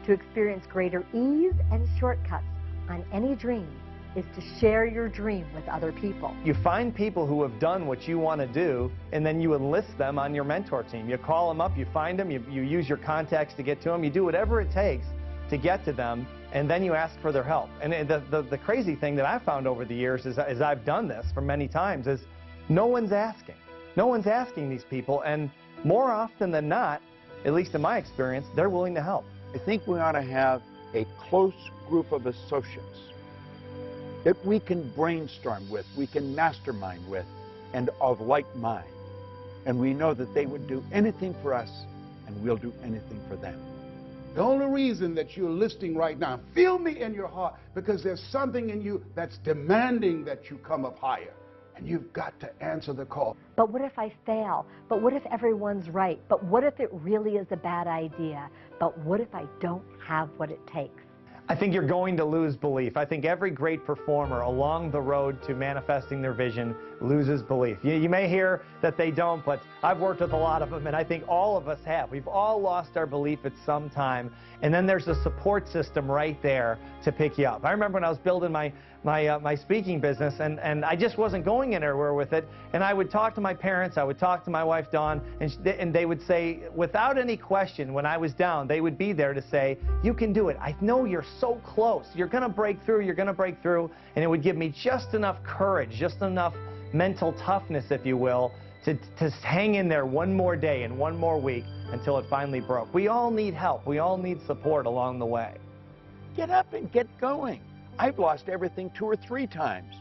to experience greater ease and shortcuts on any dream is to share your dream with other people. You find people who have done what you want to do, and then you enlist them on your mentor team. You call them up, you find them, you use your contacts to get to them, you do whatever it takes to get to them, and then you ask for their help. And the crazy thing that I've found over the years is, as I've done this for many times, is no one's asking. No one's asking these people, and more often than not, at least in my experience, they're willing to help. I think we ought to have a close group of associates that we can brainstorm with, we can mastermind with, and of like mind. And we know that they would do anything for us, and we'll do anything for them. The only reason that you're listening right now, feel me in your heart, because there's something in you that's demanding that you come up higher. And you've got to answer the call. But what if I fail? But what if everyone's right? But what if it really is a bad idea? But what if I don't have what it takes? I think you're going to lose belief. I think every great performer along the road to manifesting their vision loses belief. You may hear that they don't, but I've worked with a lot of them, and I think all of us have. We've all lost our belief at some time, and then there's a support system right there to pick you up. I remember when I was building my speaking business, and I just wasn't going anywhere with it, and I would talk to my parents, I would talk to my wife, Dawn, and they would say, without any question, when I was down, they would be there to say, you can do it. I know you're so close. You're going to break through. You're going to break through. And it would give me just enough courage, just enough mental toughness, if you will, to hang in there one more day and one more week until it finally broke. We all need help. We all need support along the way. Get up and get going. I've lost everything 2 or 3 times.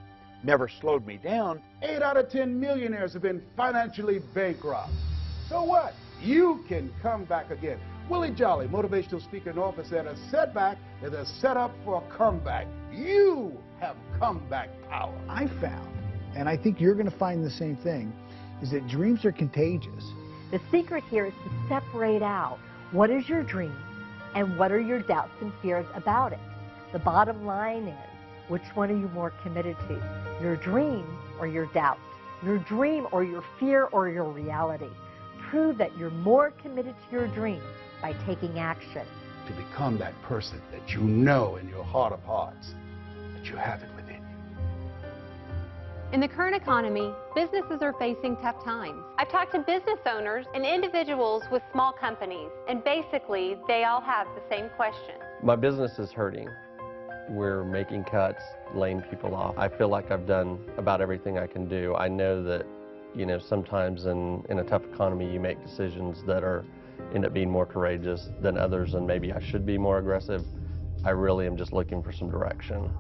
Never slowed me down. 8 out of 10 millionaires have been financially bankrupt. So what? You can come back again. Willie Jolly, motivational speaker and author, said a setback is a setup for a comeback. You have comeback power. I found, and I think you're going to find the same thing, is that dreams are contagious. The secret here is to separate out what is your dream and what are your doubts and fears about it. The bottom line is, which one are you more committed to? Your dream or your doubt? Your dream or your fear or your reality? Prove that you're more committed to your dream by taking action. To become that person that you know in your heart of hearts that you have it within you. In the current economy, businesses are facing tough times. I've talked to business owners and individuals with small companies, and basically they all have the same question. My business is hurting. We're making cuts, laying people off. I feel like I've done about everything I can do. I know that, you know, sometimes in a tough economy you make decisions that end up being more courageous than others, and maybe I should be more aggressive. I really am just looking for some direction.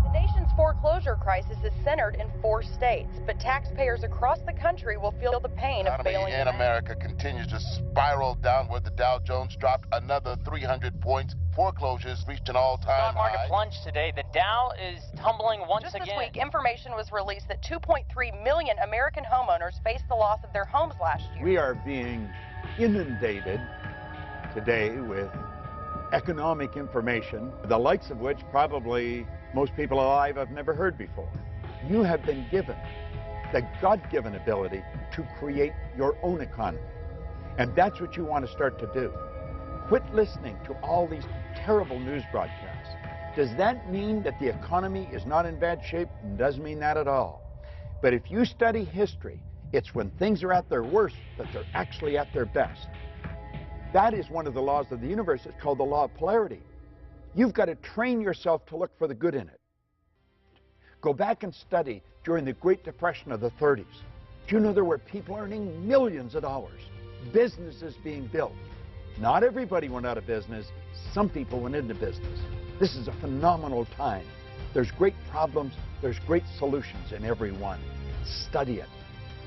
The nation's foreclosure crisis is centered in 4 states, but taxpayers across the country will feel the pain of failing. The economy in America continues to spiral downward. The Dow Jones dropped another 300 points. Foreclosures reached an all-time high. Stock market plunged today. The Dow is tumbling once again. Just this week, information was released that 2.3 million American homeowners faced the loss of their homes last year. We are being inundated today with economic information, the likes of which probably most people alive have never heard before. You have been given the God-given ability to create your own economy. And that's what you want to start to do. Quit listening to all these terrible news broadcasts. Does that mean that the economy is not in bad shape? It doesn't mean that at all. But if you study history, it's when things are at their worst that they're actually at their best. That is one of the laws of the universe. It's called the law of polarity. You've got to train yourself to look for the good in it. Go back and study during the Great Depression of the 30s. Do you know there were people earning millions of dollars, businesses being built? Not everybody went out of business. Some people went into business. This is a phenomenal time. There's great problems. There's great solutions in every one. Study it.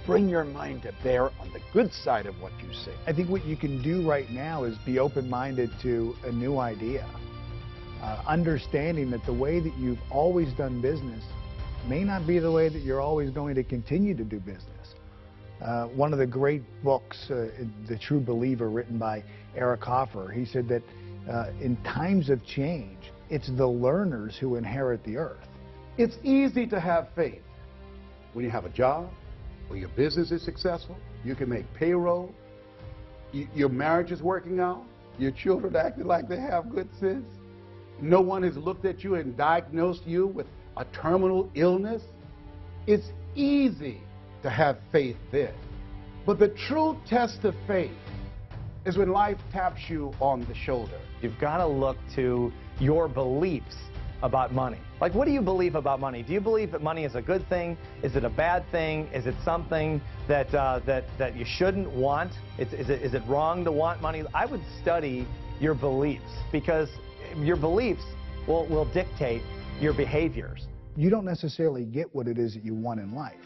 Bring your mind to bear on the good side of what you see. I think what you can do right now is be open-minded to a new idea. Understanding that the way that you've always done business may not be the way that you're always going to continue to do business. One of the great books, The True Believer, written by Eric Hoffer, he said that in times of change, it's the learners who inherit the earth. It's easy to have faith when you have a job, or your business is successful, you can make payroll, your marriage is working out, your children acting like they have good sense, no one has looked at you and diagnosed you with a terminal illness. It's easy to have faith then. But the true test of faith is when life taps you on the shoulder. You've got to look to your beliefs about money. Like, what do you believe about money? Do you believe that money is a good thing? Is it a bad thing? Is it something that that you shouldn't want? Is it wrong to want money? I would study your beliefs, because your beliefs will dictate your behaviors. You don't necessarily get what it is that you want in life.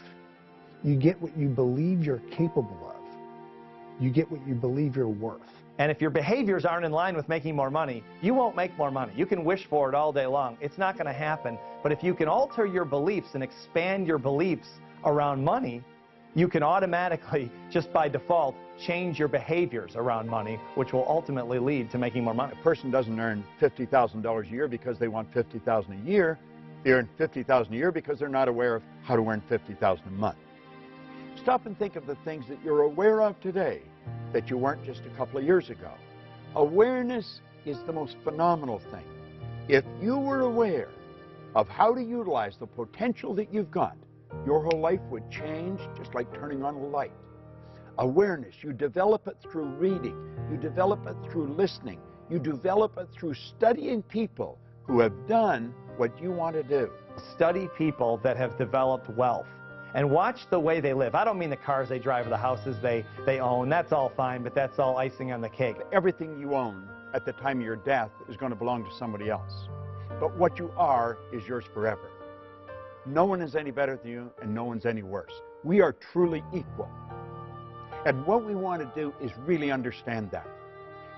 You get what you believe you're capable of. You get what you believe you're worth. And if your behaviors aren't in line with making more money, you won't make more money. You can wish for it all day long. It's not going to happen. But if you can alter your beliefs and expand your beliefs around money, you can automatically, just by default, change your behaviors around money, which will ultimately lead to making more money. A person doesn't earn $50,000 a year because they want $50,000 a year. They earn $50,000 a year because they're not aware of how to earn $50,000 a month. Stop and think of the things that you're aware of today that you weren't just a couple of years ago. Awareness is the most phenomenal thing. If you were aware of how to utilize the potential that you've got, your whole life would change just like turning on a light. Awareness, you develop it through reading, you develop it through listening, you develop it through studying people who have done what you want to do. Study people that have developed wealth and watch the way they live. I don't mean the cars they drive or the houses they own. That's all fine, but that's all icing on the cake. Everything you own at the time of your death is going to belong to somebody else. But what you are is yours forever. No one is any better than you, and no one's any worse. We are truly equal. And what we want to do is really understand that.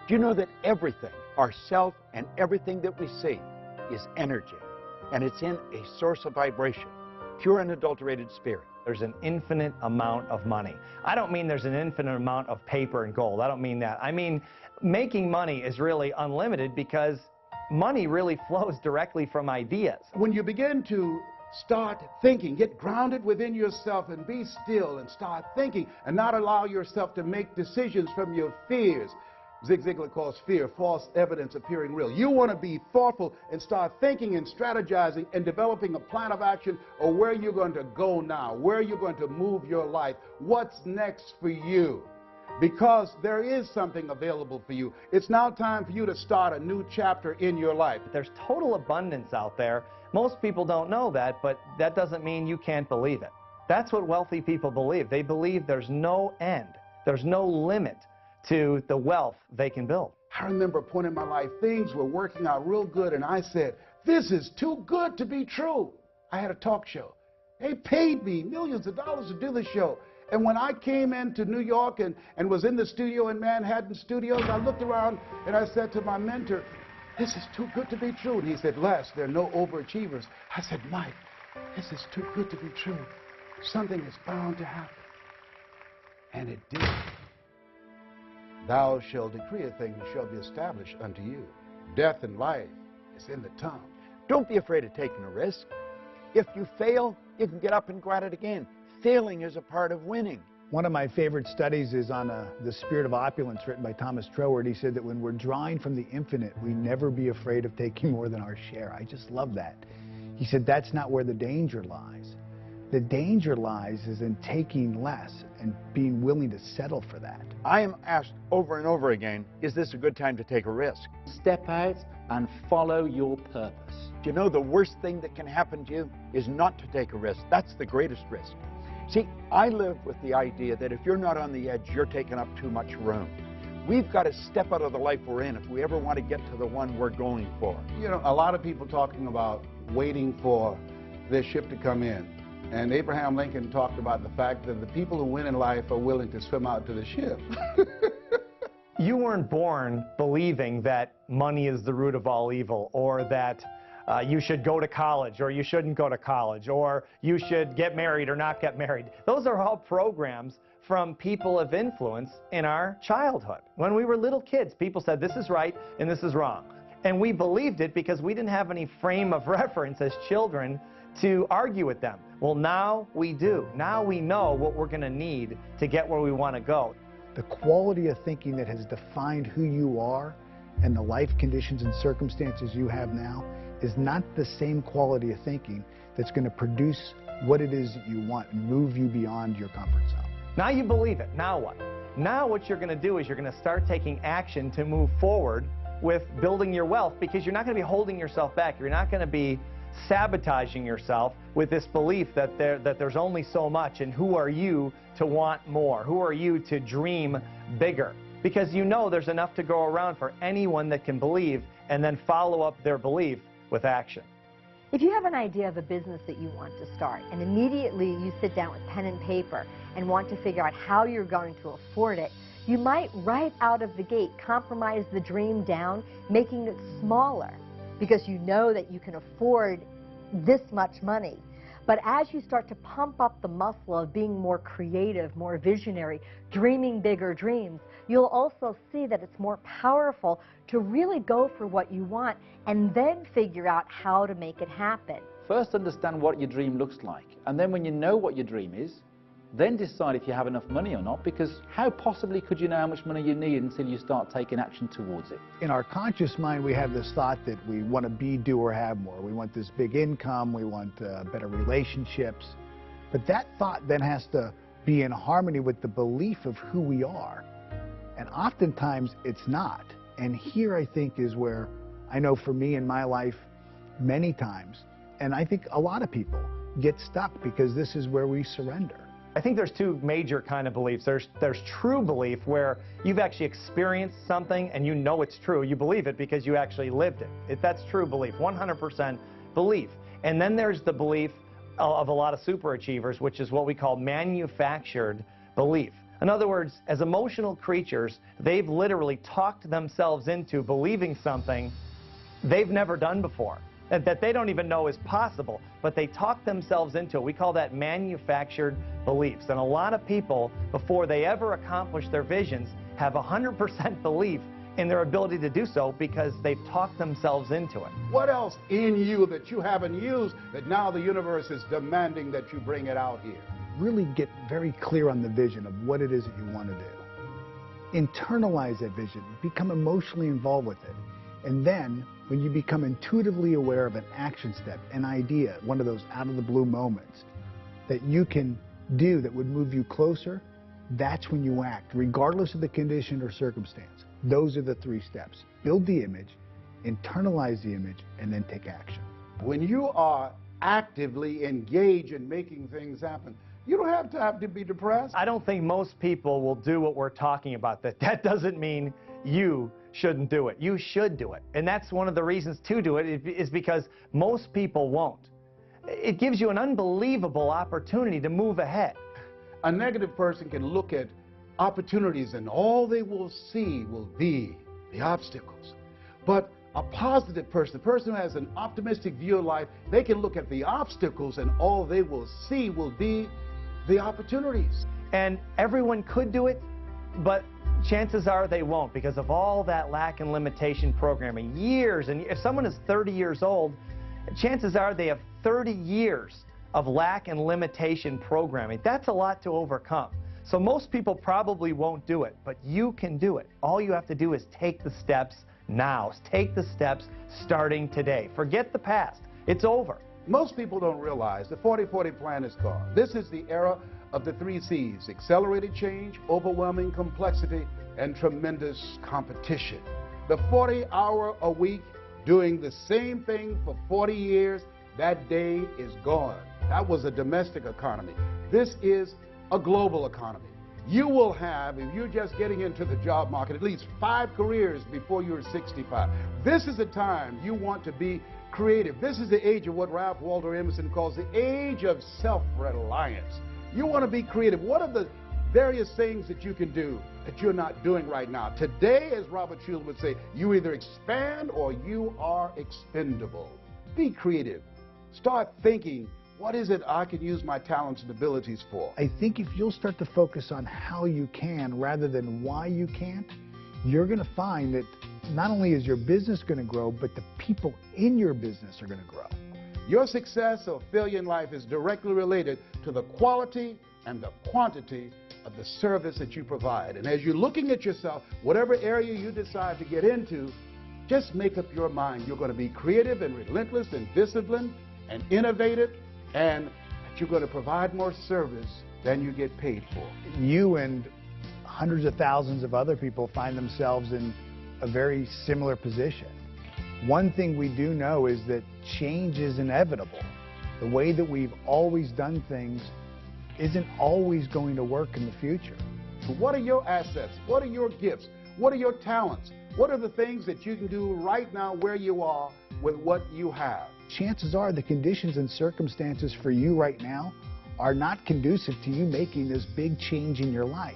Do you know that everything, ourself and everything that we see, is energy? And it's in a source of vibration, pure unadulterated spirit. There's an infinite amount of money. I don't mean there's an infinite amount of paper and gold. I don't mean that. I mean, making money is really unlimited because money really flows directly from ideas. When you begin to start thinking, get grounded within yourself and be still and start thinking and not allow yourself to make decisions from your fears. Zig Ziglar calls fear false evidence appearing real. You want to be thoughtful and start thinking and strategizing and developing a plan of action or where you're going to go now, where you're going to move your life, what's next for you. Because there is something available for you. It's now time for you to start a new chapter in your life. There's total abundance out there. Most people don't know that, but that doesn't mean you can't believe it. That's what wealthy people believe. They believe there's no end. There's no limit to the wealth they can build. I remember a point in my life, things were working out real good, and I said, this is too good to be true. I had a talk show. They paid me millions of dollars to do the show. And when I came into New York and was in the studio in Manhattan Studios, I looked around and I said to my mentor, this is too good to be true. And he said, Les, there are no overachievers. I said, Mike, this is too good to be true. Something is bound to happen. And it did. Thou shalt decree a thing, it shall be established unto you. Death and life is in the tongue. Don't be afraid of taking a risk. If you fail, you can get up and go at it again. Failing is a part of winning. One of my favorite studies is on The Spirit of Opulence, written by Thomas Troward. He said that when we're drawing from the infinite, we never be afraid of taking more than our share. I just love that. He said that's not where the danger lies. The danger lies is in taking less and being willing to settle for that. I am asked over and over again, is this a good time to take a risk? Step out and follow your purpose. Do you know the worst thing that can happen to you is not to take a risk? That's the greatest risk. See, I live with the idea that if you're not on the edge, you're taking up too much room. We've got to step out of the life we're in if we ever want to get to the one we're going for. You know, a lot of people talking about waiting for their ship to come in. And Abraham Lincoln talked about the fact that the people who win in life are willing to swim out to the ship. You weren't born believing that money is the root of all evil, or that you should go to college or you shouldn't go to college, or you should get married or not get married. Those are all programs from people of influence in our childhood. When we were little kids, people said this is right and this is wrong. And we believed it because we didn't have any frame of reference as children to argue with them. Well, now we do. Now we know what we're going to need to get where we want to go. The quality of thinking that has defined who you are and the life conditions and circumstances you have now is not the same quality of thinking that's going to produce what it is that you want and move you beyond your comfort zone. Now you believe it. Now what? Now what you're going to do is you're going to start taking action to move forward with building your wealth, because you're not going to be holding yourself back. You're not going to be sabotaging yourself with this belief that there's only so much, and who are you to want more? Who are you to dream bigger? Because you know there's enough to go around for anyone that can believe and then follow up their belief with action. If you have an idea of a business that you want to start, and immediately you sit down with pen and paper and want to figure out how you're going to afford it, you might right out of the gate compromise the dream down, making it smaller, because you know that you can afford this much money. But as you start to pump up the muscle of being more creative, more visionary, dreaming bigger dreams, you'll also see that it's more powerful to really go for what you want and then figure out how to make it happen. First, understand what your dream looks like. And then when you know what your dream is, then decide if you have enough money or not, because how possibly could you know how much money you need until you start taking action towards it? In our conscious mind, we have this thought that we want to be, do, or have more. We want this big income, we want better relationships. But that thought then has to be in harmony with the belief of who we are. And oftentimes, it's not. And here, I think, is where I know for me in my life, many times, and I think a lot of people get stuck because this is where we surrender. I think there's two major kind of beliefs. There's true belief, where you've actually experienced something and you know it's true. You believe it because you actually lived it. That's true belief, 100% belief. And then there's the belief of a lot of superachievers, which is what we call manufactured belief. In other words, as emotional creatures, they've literally talked themselves into believing something they've never done before, that they don't even know is possible, but they talk themselves into it. We call that manufactured beliefs. And a lot of people, before they ever accomplish their visions, have 100% belief in their ability to do so because they've talked themselves into it. What else in you that you haven't used that now the universe is demanding that you bring it out here? Really get very clear on the vision of what it is that you want to do. Internalize that vision, become emotionally involved with it. And then, when you become intuitively aware of an action step, an idea, one of those out-of-the-blue moments that you can do that would move you closer, that's when you act, regardless of the condition or circumstance. Those are the 3 steps. Build the image, internalize the image, and then take action. When you are actively engaged in making things happen, you don't have to be depressed. I don't think most people will do what we're talking about. That doesn't mean you shouldn't do it. You should do it. And that's one of the reasons to do it, is because most people won't. It gives you an unbelievable opportunity to move ahead. A negative person can look at opportunities and all they will see will be the obstacles. But a positive person, a person who has an optimistic view of life, they can look at the obstacles and all they will see will be the opportunities. And everyone could do it, but chances are they won't because of all that lack and limitation programming. Years, and if someone is 30 years old, chances are they have 30 years of lack and limitation programming. That's a lot to overcome. So most people probably won't do it, but you can do it. All you have to do is take the steps now. Take the steps starting today. Forget the past. It's over. Most people don't realize the 40-40 plan is gone. This is the era of the 3 C's: accelerated change, overwhelming complexity, and tremendous competition. The 40-hour a week doing the same thing for 40 years, that day is gone. That was a domestic economy. This is a global economy. You will have, if you're just getting into the job market, at least 5 careers before you're 65. This is the time you want to be creative. This is the age of what Ralph Waldo Emerson calls the age of self-reliance. You want to be creative. What are the various things that you can do that you're not doing right now? Today, as Robert Schuller would say, you either expand or you are expendable. Be creative. Start thinking, what is it I can use my talents and abilities for? I think if you'll start to focus on how you can rather than why you can't, you're going to find that not only is your business going to grow, but the people in your business are going to grow. Your success or failure in life is directly related to the quality and the quantity of the service that you provide. And as you're looking at yourself, whatever area you decide to get into, just make up your mind. You're going to be creative and relentless and disciplined and innovative, and that you're going to provide more service than you get paid for. You and hundreds of thousands of other people find themselves in a very similar position. One thing we do know is that change is inevitable. The way that we've always done things isn't always going to work in the future. What are your assets? What are your gifts? What are your talents? What are the things that you can do right now where you are with what you have? Chances are the conditions and circumstances for you right now are not conducive to you making this big change in your life.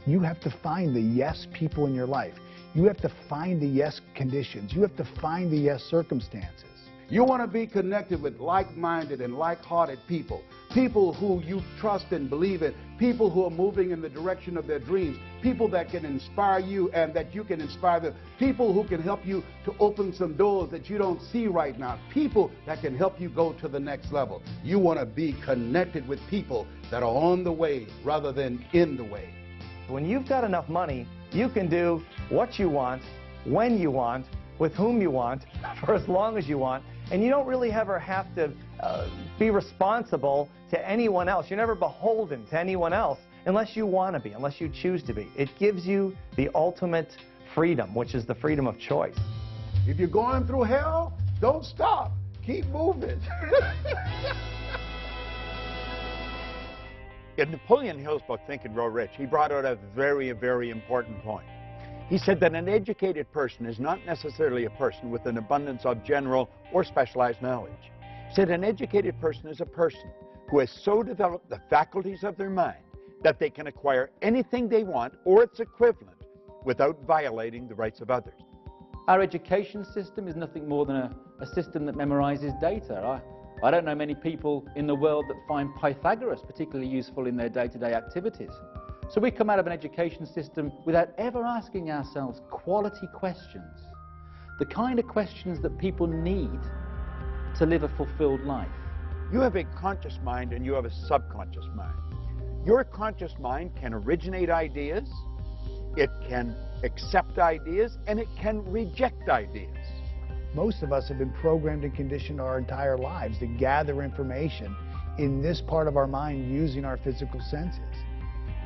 You have to find the yes people in your life. You have to find the yes conditions. You have to find the yes circumstances. You want to be connected with like-minded and like-hearted people, people who you trust and believe in, people who are moving in the direction of their dreams, people that can inspire you and that you can inspire them, people who can help you to open some doors that you don't see right now, people that can help you go to the next level. You want to be connected with people that are on the way rather than in the way. When you've got enough money, you can do what you want, when you want, with whom you want, for as long as you want, and you don't really ever have to be responsible to anyone else. You're never beholden to anyone else unless you want to be, unless you choose to be. It gives you the ultimate freedom, which is the freedom of choice. If you're going through hell, don't stop. Keep moving. In Napoleon Hill's book, Think and Grow Rich, he brought out a very, very important point. He said that an educated person is not necessarily a person with an abundance of general or specialized knowledge. He said an educated person is a person who has so developed the faculties of their mind that they can acquire anything they want or its equivalent without violating the rights of others. Our education system is nothing more than a system that memorizes data. I don't know many people in the world that find Pythagoras particularly useful in their day-to-day activities. So we come out of an education system without ever asking ourselves quality questions, the kind of questions that people need to live a fulfilled life. You have a conscious mind and you have a subconscious mind. Your conscious mind can originate ideas, it can accept ideas, and it can reject ideas. Most of us have been programmed and conditioned our entire lives to gather information in this part of our mind using our physical senses.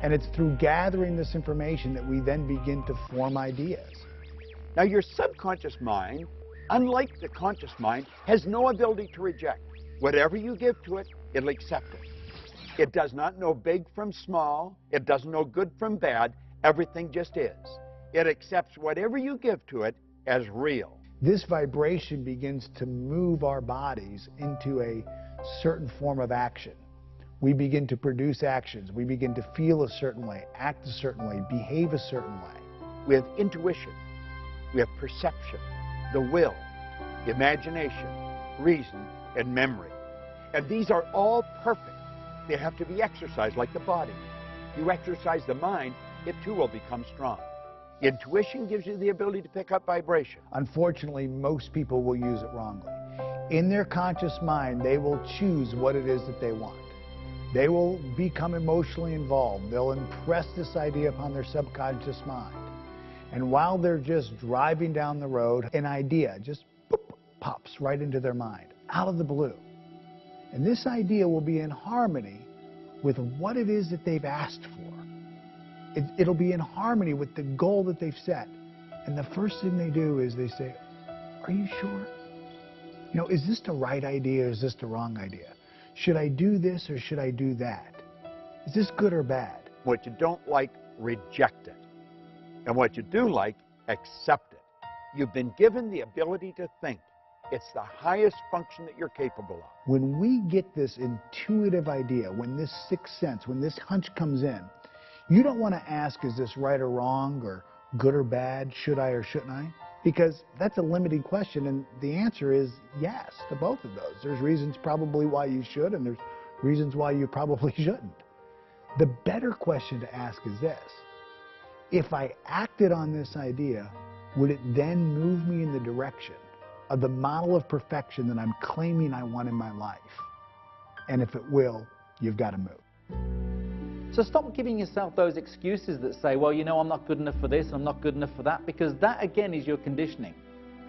And it's through gathering this information that we then begin to form ideas. Now, your subconscious mind, unlike the conscious mind, has no ability to reject. Whatever you give to it, it'll accept it. It does not know big from small. It doesn't know good from bad. Everything just is. It accepts whatever you give to it as real. This vibration begins to move our bodies into a certain form of action. We begin to produce actions. We begin to feel a certain way, act a certain way, behave a certain way. We have intuition. We have perception, the will, imagination, reason, and memory. And these are all perfect. They have to be exercised like the body. You exercise the mind, it too will become strong. Intuition gives you the ability to pick up vibration. Unfortunately, most people will use it wrongly. In their conscious mind, they will choose what it is that they want. They will become emotionally involved. They'll impress this idea upon their subconscious mind. And while they're just driving down the road, an idea just pops right into their mind, out of the blue. And this idea will be in harmony with what it is that they've asked for. It'll be in harmony with the goal that they've set. And the first thing they do is they say, "Are you sure? You know, is this the right idea or is this the wrong idea? Should I do this or should I do that? Is this good or bad?" What you don't like, reject it. And what you do like, accept it. You've been given the ability to think. It's the highest function that you're capable of. When we get this intuitive idea, when this sixth sense, when this hunch comes in, you don't want to ask, is this right or wrong, or good or bad, should I or shouldn't I? Because that's a limiting question, and the answer is yes to both of those. There's reasons probably why you should, and there's reasons why you probably shouldn't. The better question to ask is this: if I acted on this idea, would it then move me in the direction of the model of perfection that I'm claiming I want in my life? And if it will, you've got to move. So stop giving yourself those excuses that say, well, you know, I'm not good enough for this, I'm not good enough for that, because that, again, is your conditioning.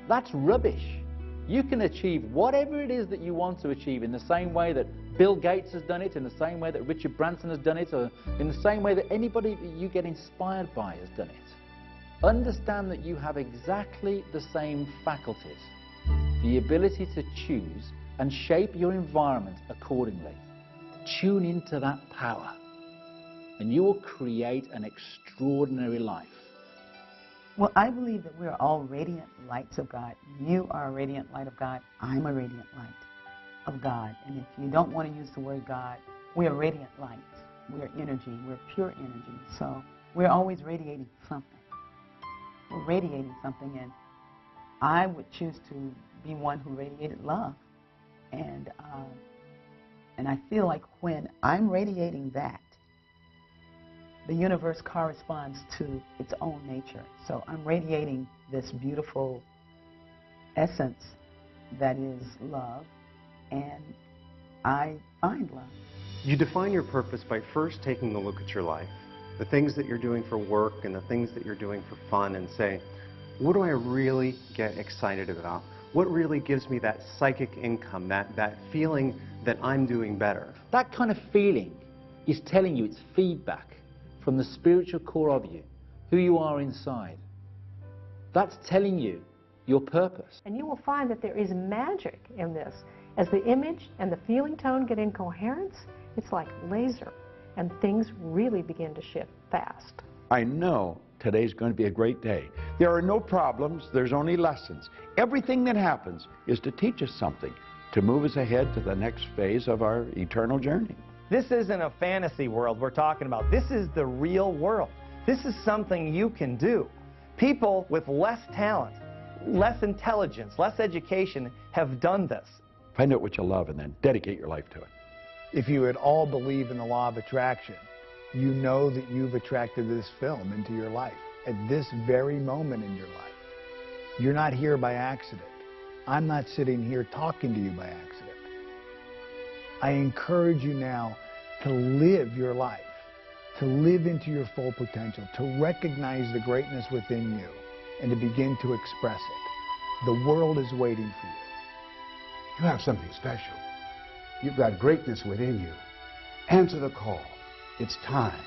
That's rubbish. You can achieve whatever it is that you want to achieve in the same way that Bill Gates has done it, in the same way that Richard Branson has done it, or in the same way that anybody that you get inspired by has done it. Understand that you have exactly the same faculties, the ability to choose and shape your environment accordingly. Tune into that power, and you will create an extraordinary life. Well, I believe that we're all radiant lights of God. You are a radiant light of God. I'm a radiant light of God. And if you don't want to use the word God, we're radiant light. We're energy. We're pure energy. So we're always radiating something. We're radiating something, and I would choose to be one who radiated love. And I feel like when I'm radiating that, the universe corresponds to its own nature. So I'm radiating this beautiful essence that is love, and I find love. You define your purpose by first taking a look at your life, the things that you're doing for work and the things that you're doing for fun, and say, what do I really get excited about? What really gives me that psychic income, that feeling that I'm doing better? That kind of feeling is telling you, it's feedback from the spiritual core of you, who you are inside. That's telling you your purpose. And you will find that there is magic in this. As the image and the feeling tone get in coherence, it's like laser, and things really begin to shift fast. I know today's going to be a great day. There are no problems, there's only lessons. Everything that happens is to teach us something, to move us ahead to the next phase of our eternal journey. This isn't a fantasy world we're talking about. This is the real world. This is something you can do. People with less talent, less intelligence, less education have done this. Find out what you love and then dedicate your life to it. If you at all believe in the law of attraction, you know that you've attracted this film into your life at this very moment in your life. You're not here by accident. I'm not sitting here talking to you by accident. I encourage you now to live your life, to live into your full potential, to recognize the greatness within you, and to begin to express it. The world is waiting for you. You have something special. You've got greatness within you. Answer the call. It's time.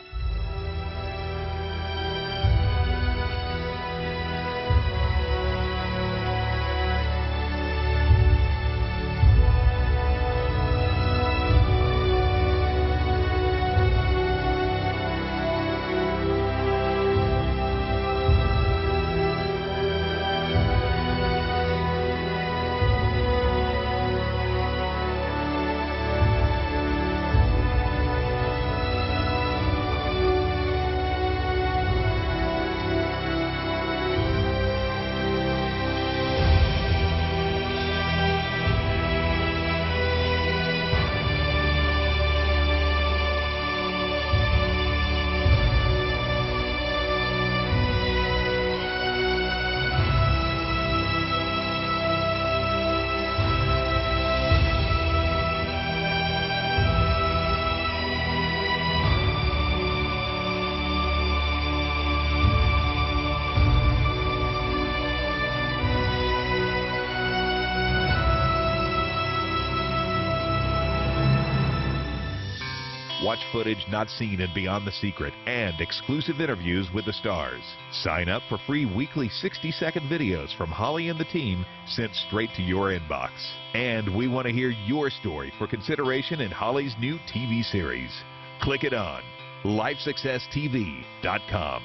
Watch footage not seen in Beyond the Secret and exclusive interviews with the stars. Sign up for free weekly 60-second videos from Holly and the team sent straight to your inbox. And we want to hear your story for consideration in Holly's new TV series. Click it on LifeSuccessTV.com.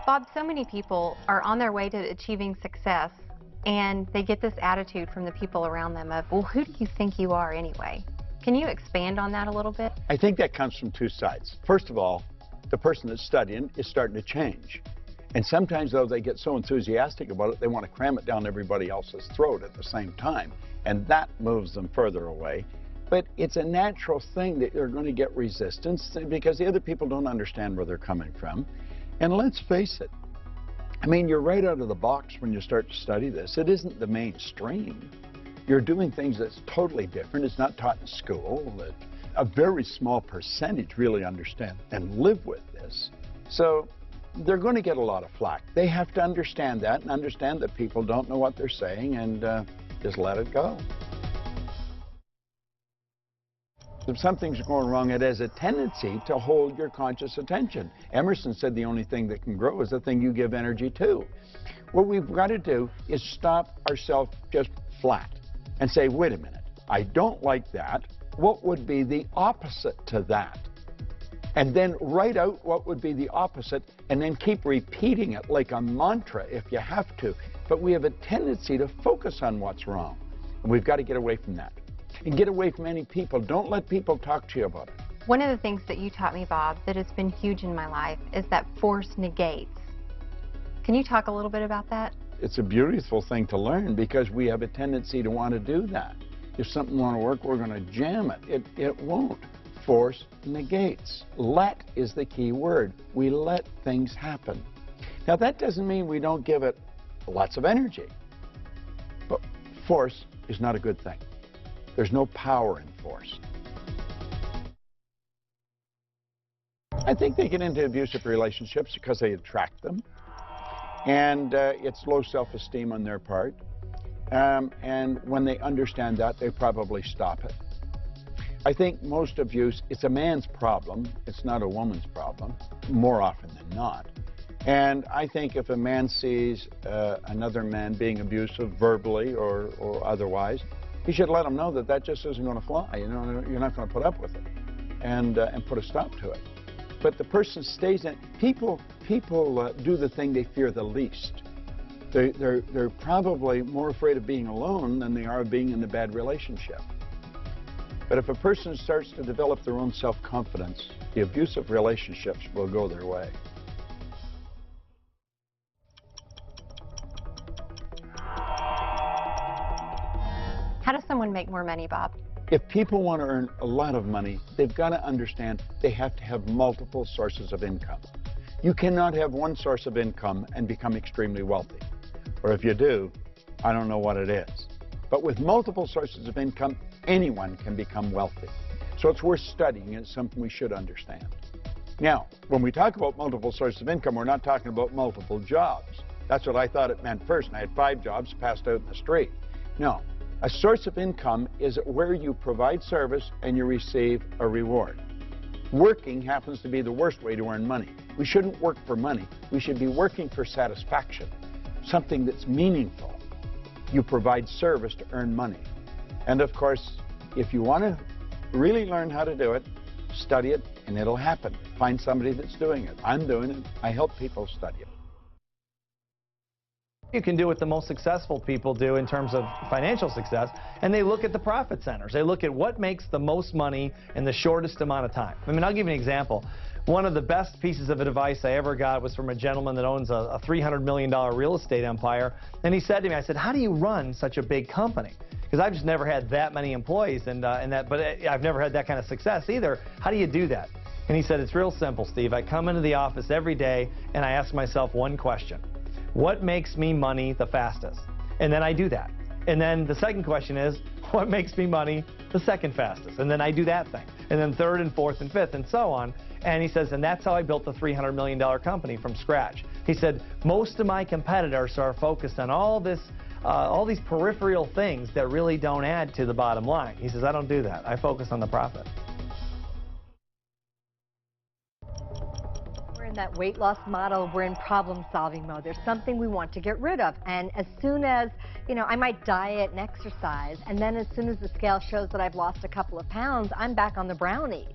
Bob, so many people are on their way to achieving success, and they get this attitude from the people around them of, well, who do you think you are anyway? Can you expand on that a little bit? I think that comes from two sides. First of all, the person that's studying is starting to change. And sometimes, though, they get so enthusiastic about it, they want to cram it down everybody else's throat at the same time. And that moves them further away. But it's a natural thing that you're going to get resistance because the other people don't understand where they're coming from. And let's face it, I mean, you're right out of the box when you start to study this. It isn't the mainstream. You're doing things that's totally different. It's not taught in school. A very small percentage really understand and live with this. So they're going to get a lot of flack. They have to understand that and understand that people don't know what they're saying and just let it go. If something's going wrong, it has a tendency to hold your conscious attention. Emerson said the only thing that can grow is the thing you give energy to. What we've got to do is stop ourselves just flat and say, wait a minute, I don't like that. What would be the opposite to that? And then write out what would be the opposite and then keep repeating it like a mantra if you have to. But we have a tendency to focus on what's wrong. And we've got to get away from that. And get away from any people. Don't let people talk to you about it. One of the things that you taught me, Bob, that has been huge in my life is that force negates. Can you talk a little bit about that? It's a beautiful thing to learn because we have a tendency to want to do that. If something won't work, we're going to jam it. It won't. Force negates. Let is the key word. We let things happen. Now, that doesn't mean we don't give it lots of energy. But force is not a good thing. There's no power in force. I think they get into abusive relationships because they attract them. And it's low self-esteem on their part. And when they understand that, they probably stop it. I think most abuse, it's a man's problem. It's not a woman's problem, more often than not. And I think if a man sees another man being abusive verbally or otherwise, he should let him know that that just isn't going to fly. You know, you're not going to put up with it and put a stop to it. But the person stays in. People do the thing they fear the least. They're probably more afraid of being alone than they are of being in a bad relationship. But if a person starts to develop their own self-confidence, the abusive relationships will go their way. How does someone make more money, Bob? If people want to earn a lot of money, they've got to understand they have to have multiple sources of income. You cannot have one source of income and become extremely wealthy. Or if you do, I don't know what it is. But with multiple sources of income, anyone can become wealthy. So it's worth studying, and it's something we should understand. Now, when we talk about multiple sources of income, we're not talking about multiple jobs. That's what I thought it meant first, and I had 5 jobs passed out in the street. No. A source of income is where you provide service and you receive a reward. Working happens to be the worst way to earn money. We shouldn't work for money. We should be working for satisfaction, something that's meaningful. You provide service to earn money. And of course, if you want to really learn how to do it, study it and it'll happen. Find somebody that's doing it. I'm doing it. I help people study it. You can do what the most successful people do in terms of financial success, and they look at the profit centers. They look at what makes the most money in the shortest amount of time. I mean, I'll give you an example. One of the best pieces of advice I ever got was from a gentleman that owns a $300 million real estate empire, and he said to me, I said, how do you run such a big company? Because I've just never had that many employees, but I've never had that kind of success either. How do you do that? And he said, it's real simple, Steve. I come into the office every day, and I ask myself one question. What makes me money the fastest? And then I do that. And then the second question is, what makes me money the second fastest? And then I do that thing. And then third and fourth and fifth and so on. And he says, and that's how I built the $300 million company from scratch. He said, most of my competitors are focused on all these peripheral things that really don't add to the bottom line. He says, I don't do that. I focus on the profit. In that weight loss model, we're in problem-solving mode. There's something we want to get rid of, and as soon as, I might diet and exercise, and then as soon as the scale shows that I've lost a couple of pounds, I'm back on the brownies.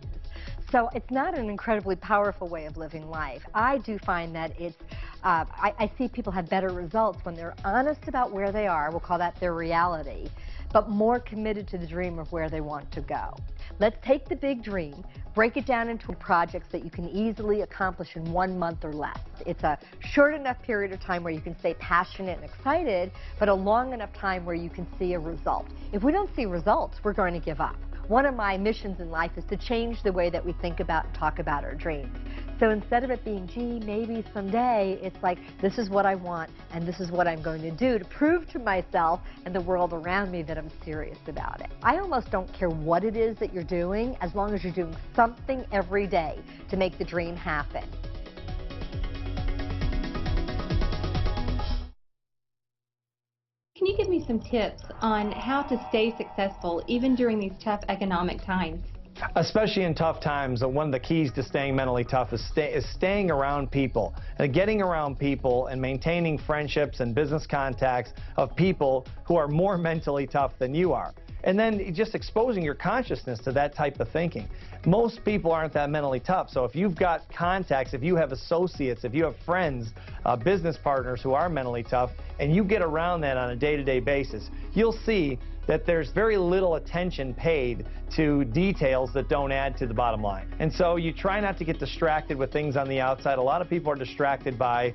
So it's not an incredibly powerful way of living life. I do find that it's I see people have better results when they're honest about where they are, we'll call that their reality, but more committed to the dream of where they want to go. Let's take the big dream, break it down into projects that you can easily accomplish in 1 month or less. It's a short enough period of time where you can stay passionate and excited, but a long enough time where you can see a result. If we don't see results, we're going to give up. One of my missions in life is to change the way that we think about and talk about our dreams. So instead of it being, gee, maybe someday, it's like, this is what I want, and this is what I'm going to do to prove to myself and the world around me that I'm serious about it. I almost don't care what it is that you're doing, as long as you're doing something every day to make the dream happen. Can you give me some tips on how to stay successful even during these tough economic times? Especially in tough times, one of the keys to staying mentally tough is staying around people, and getting around people and maintaining friendships and business contacts of people who are more mentally tough than you are. And then just exposing your consciousness to that type of thinking. Most people aren't that mentally tough, so if you've got contacts, if you have associates, if you have friends, business partners who are mentally tough, and you get around that on a day-to-day basis, you'll see that there's very little attention paid to details that don't add to the bottom line. And so you try not to get distracted with things on the outside. A lot of people are distracted by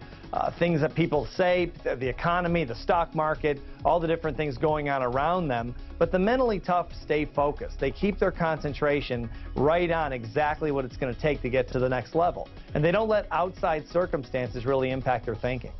things that people say, the economy, the stock market, all the different things going on around them. But the mentally tough stay focused. They keep their concentration right on exactly what it's going to take to get to the next level. And they don't let outside circumstances really impact their thinking.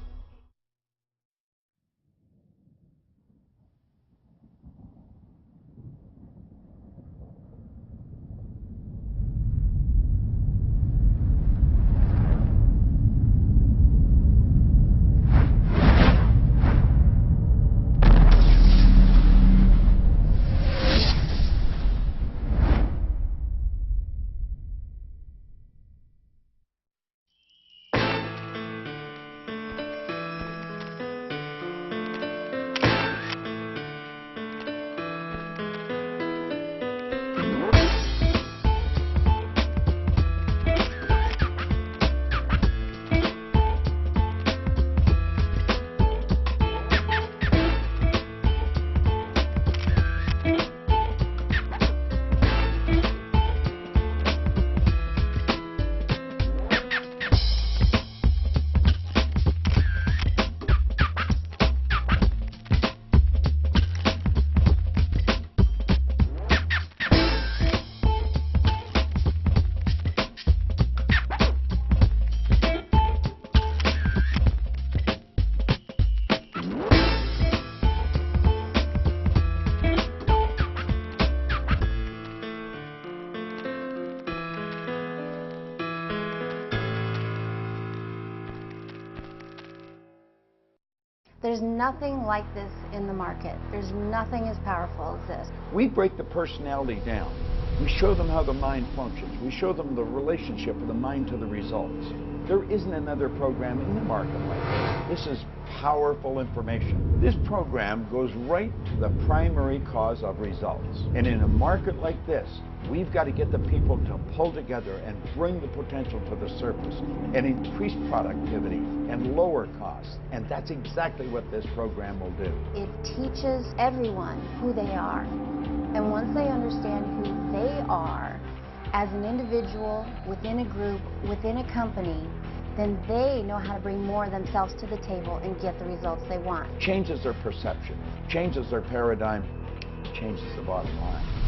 There's nothing like this in the market. There's nothing as powerful as this. We break the personality down. We show them how the mind functions. We show them the relationship of the mind to the results. There isn't another program in the market like this. This is powerful information. This program goes right to the primary cause of results. And in a market like this, we've got to get the people to pull together and bring the potential to the surface and increase productivity and lower costs. And that's exactly what this program will do. It teaches everyone who they are. And once they understand who they are as an individual, within a group, within a company, then they know how to bring more of themselves to the table and get the results they want. Changes their perception, changes their paradigm, changes the bottom line.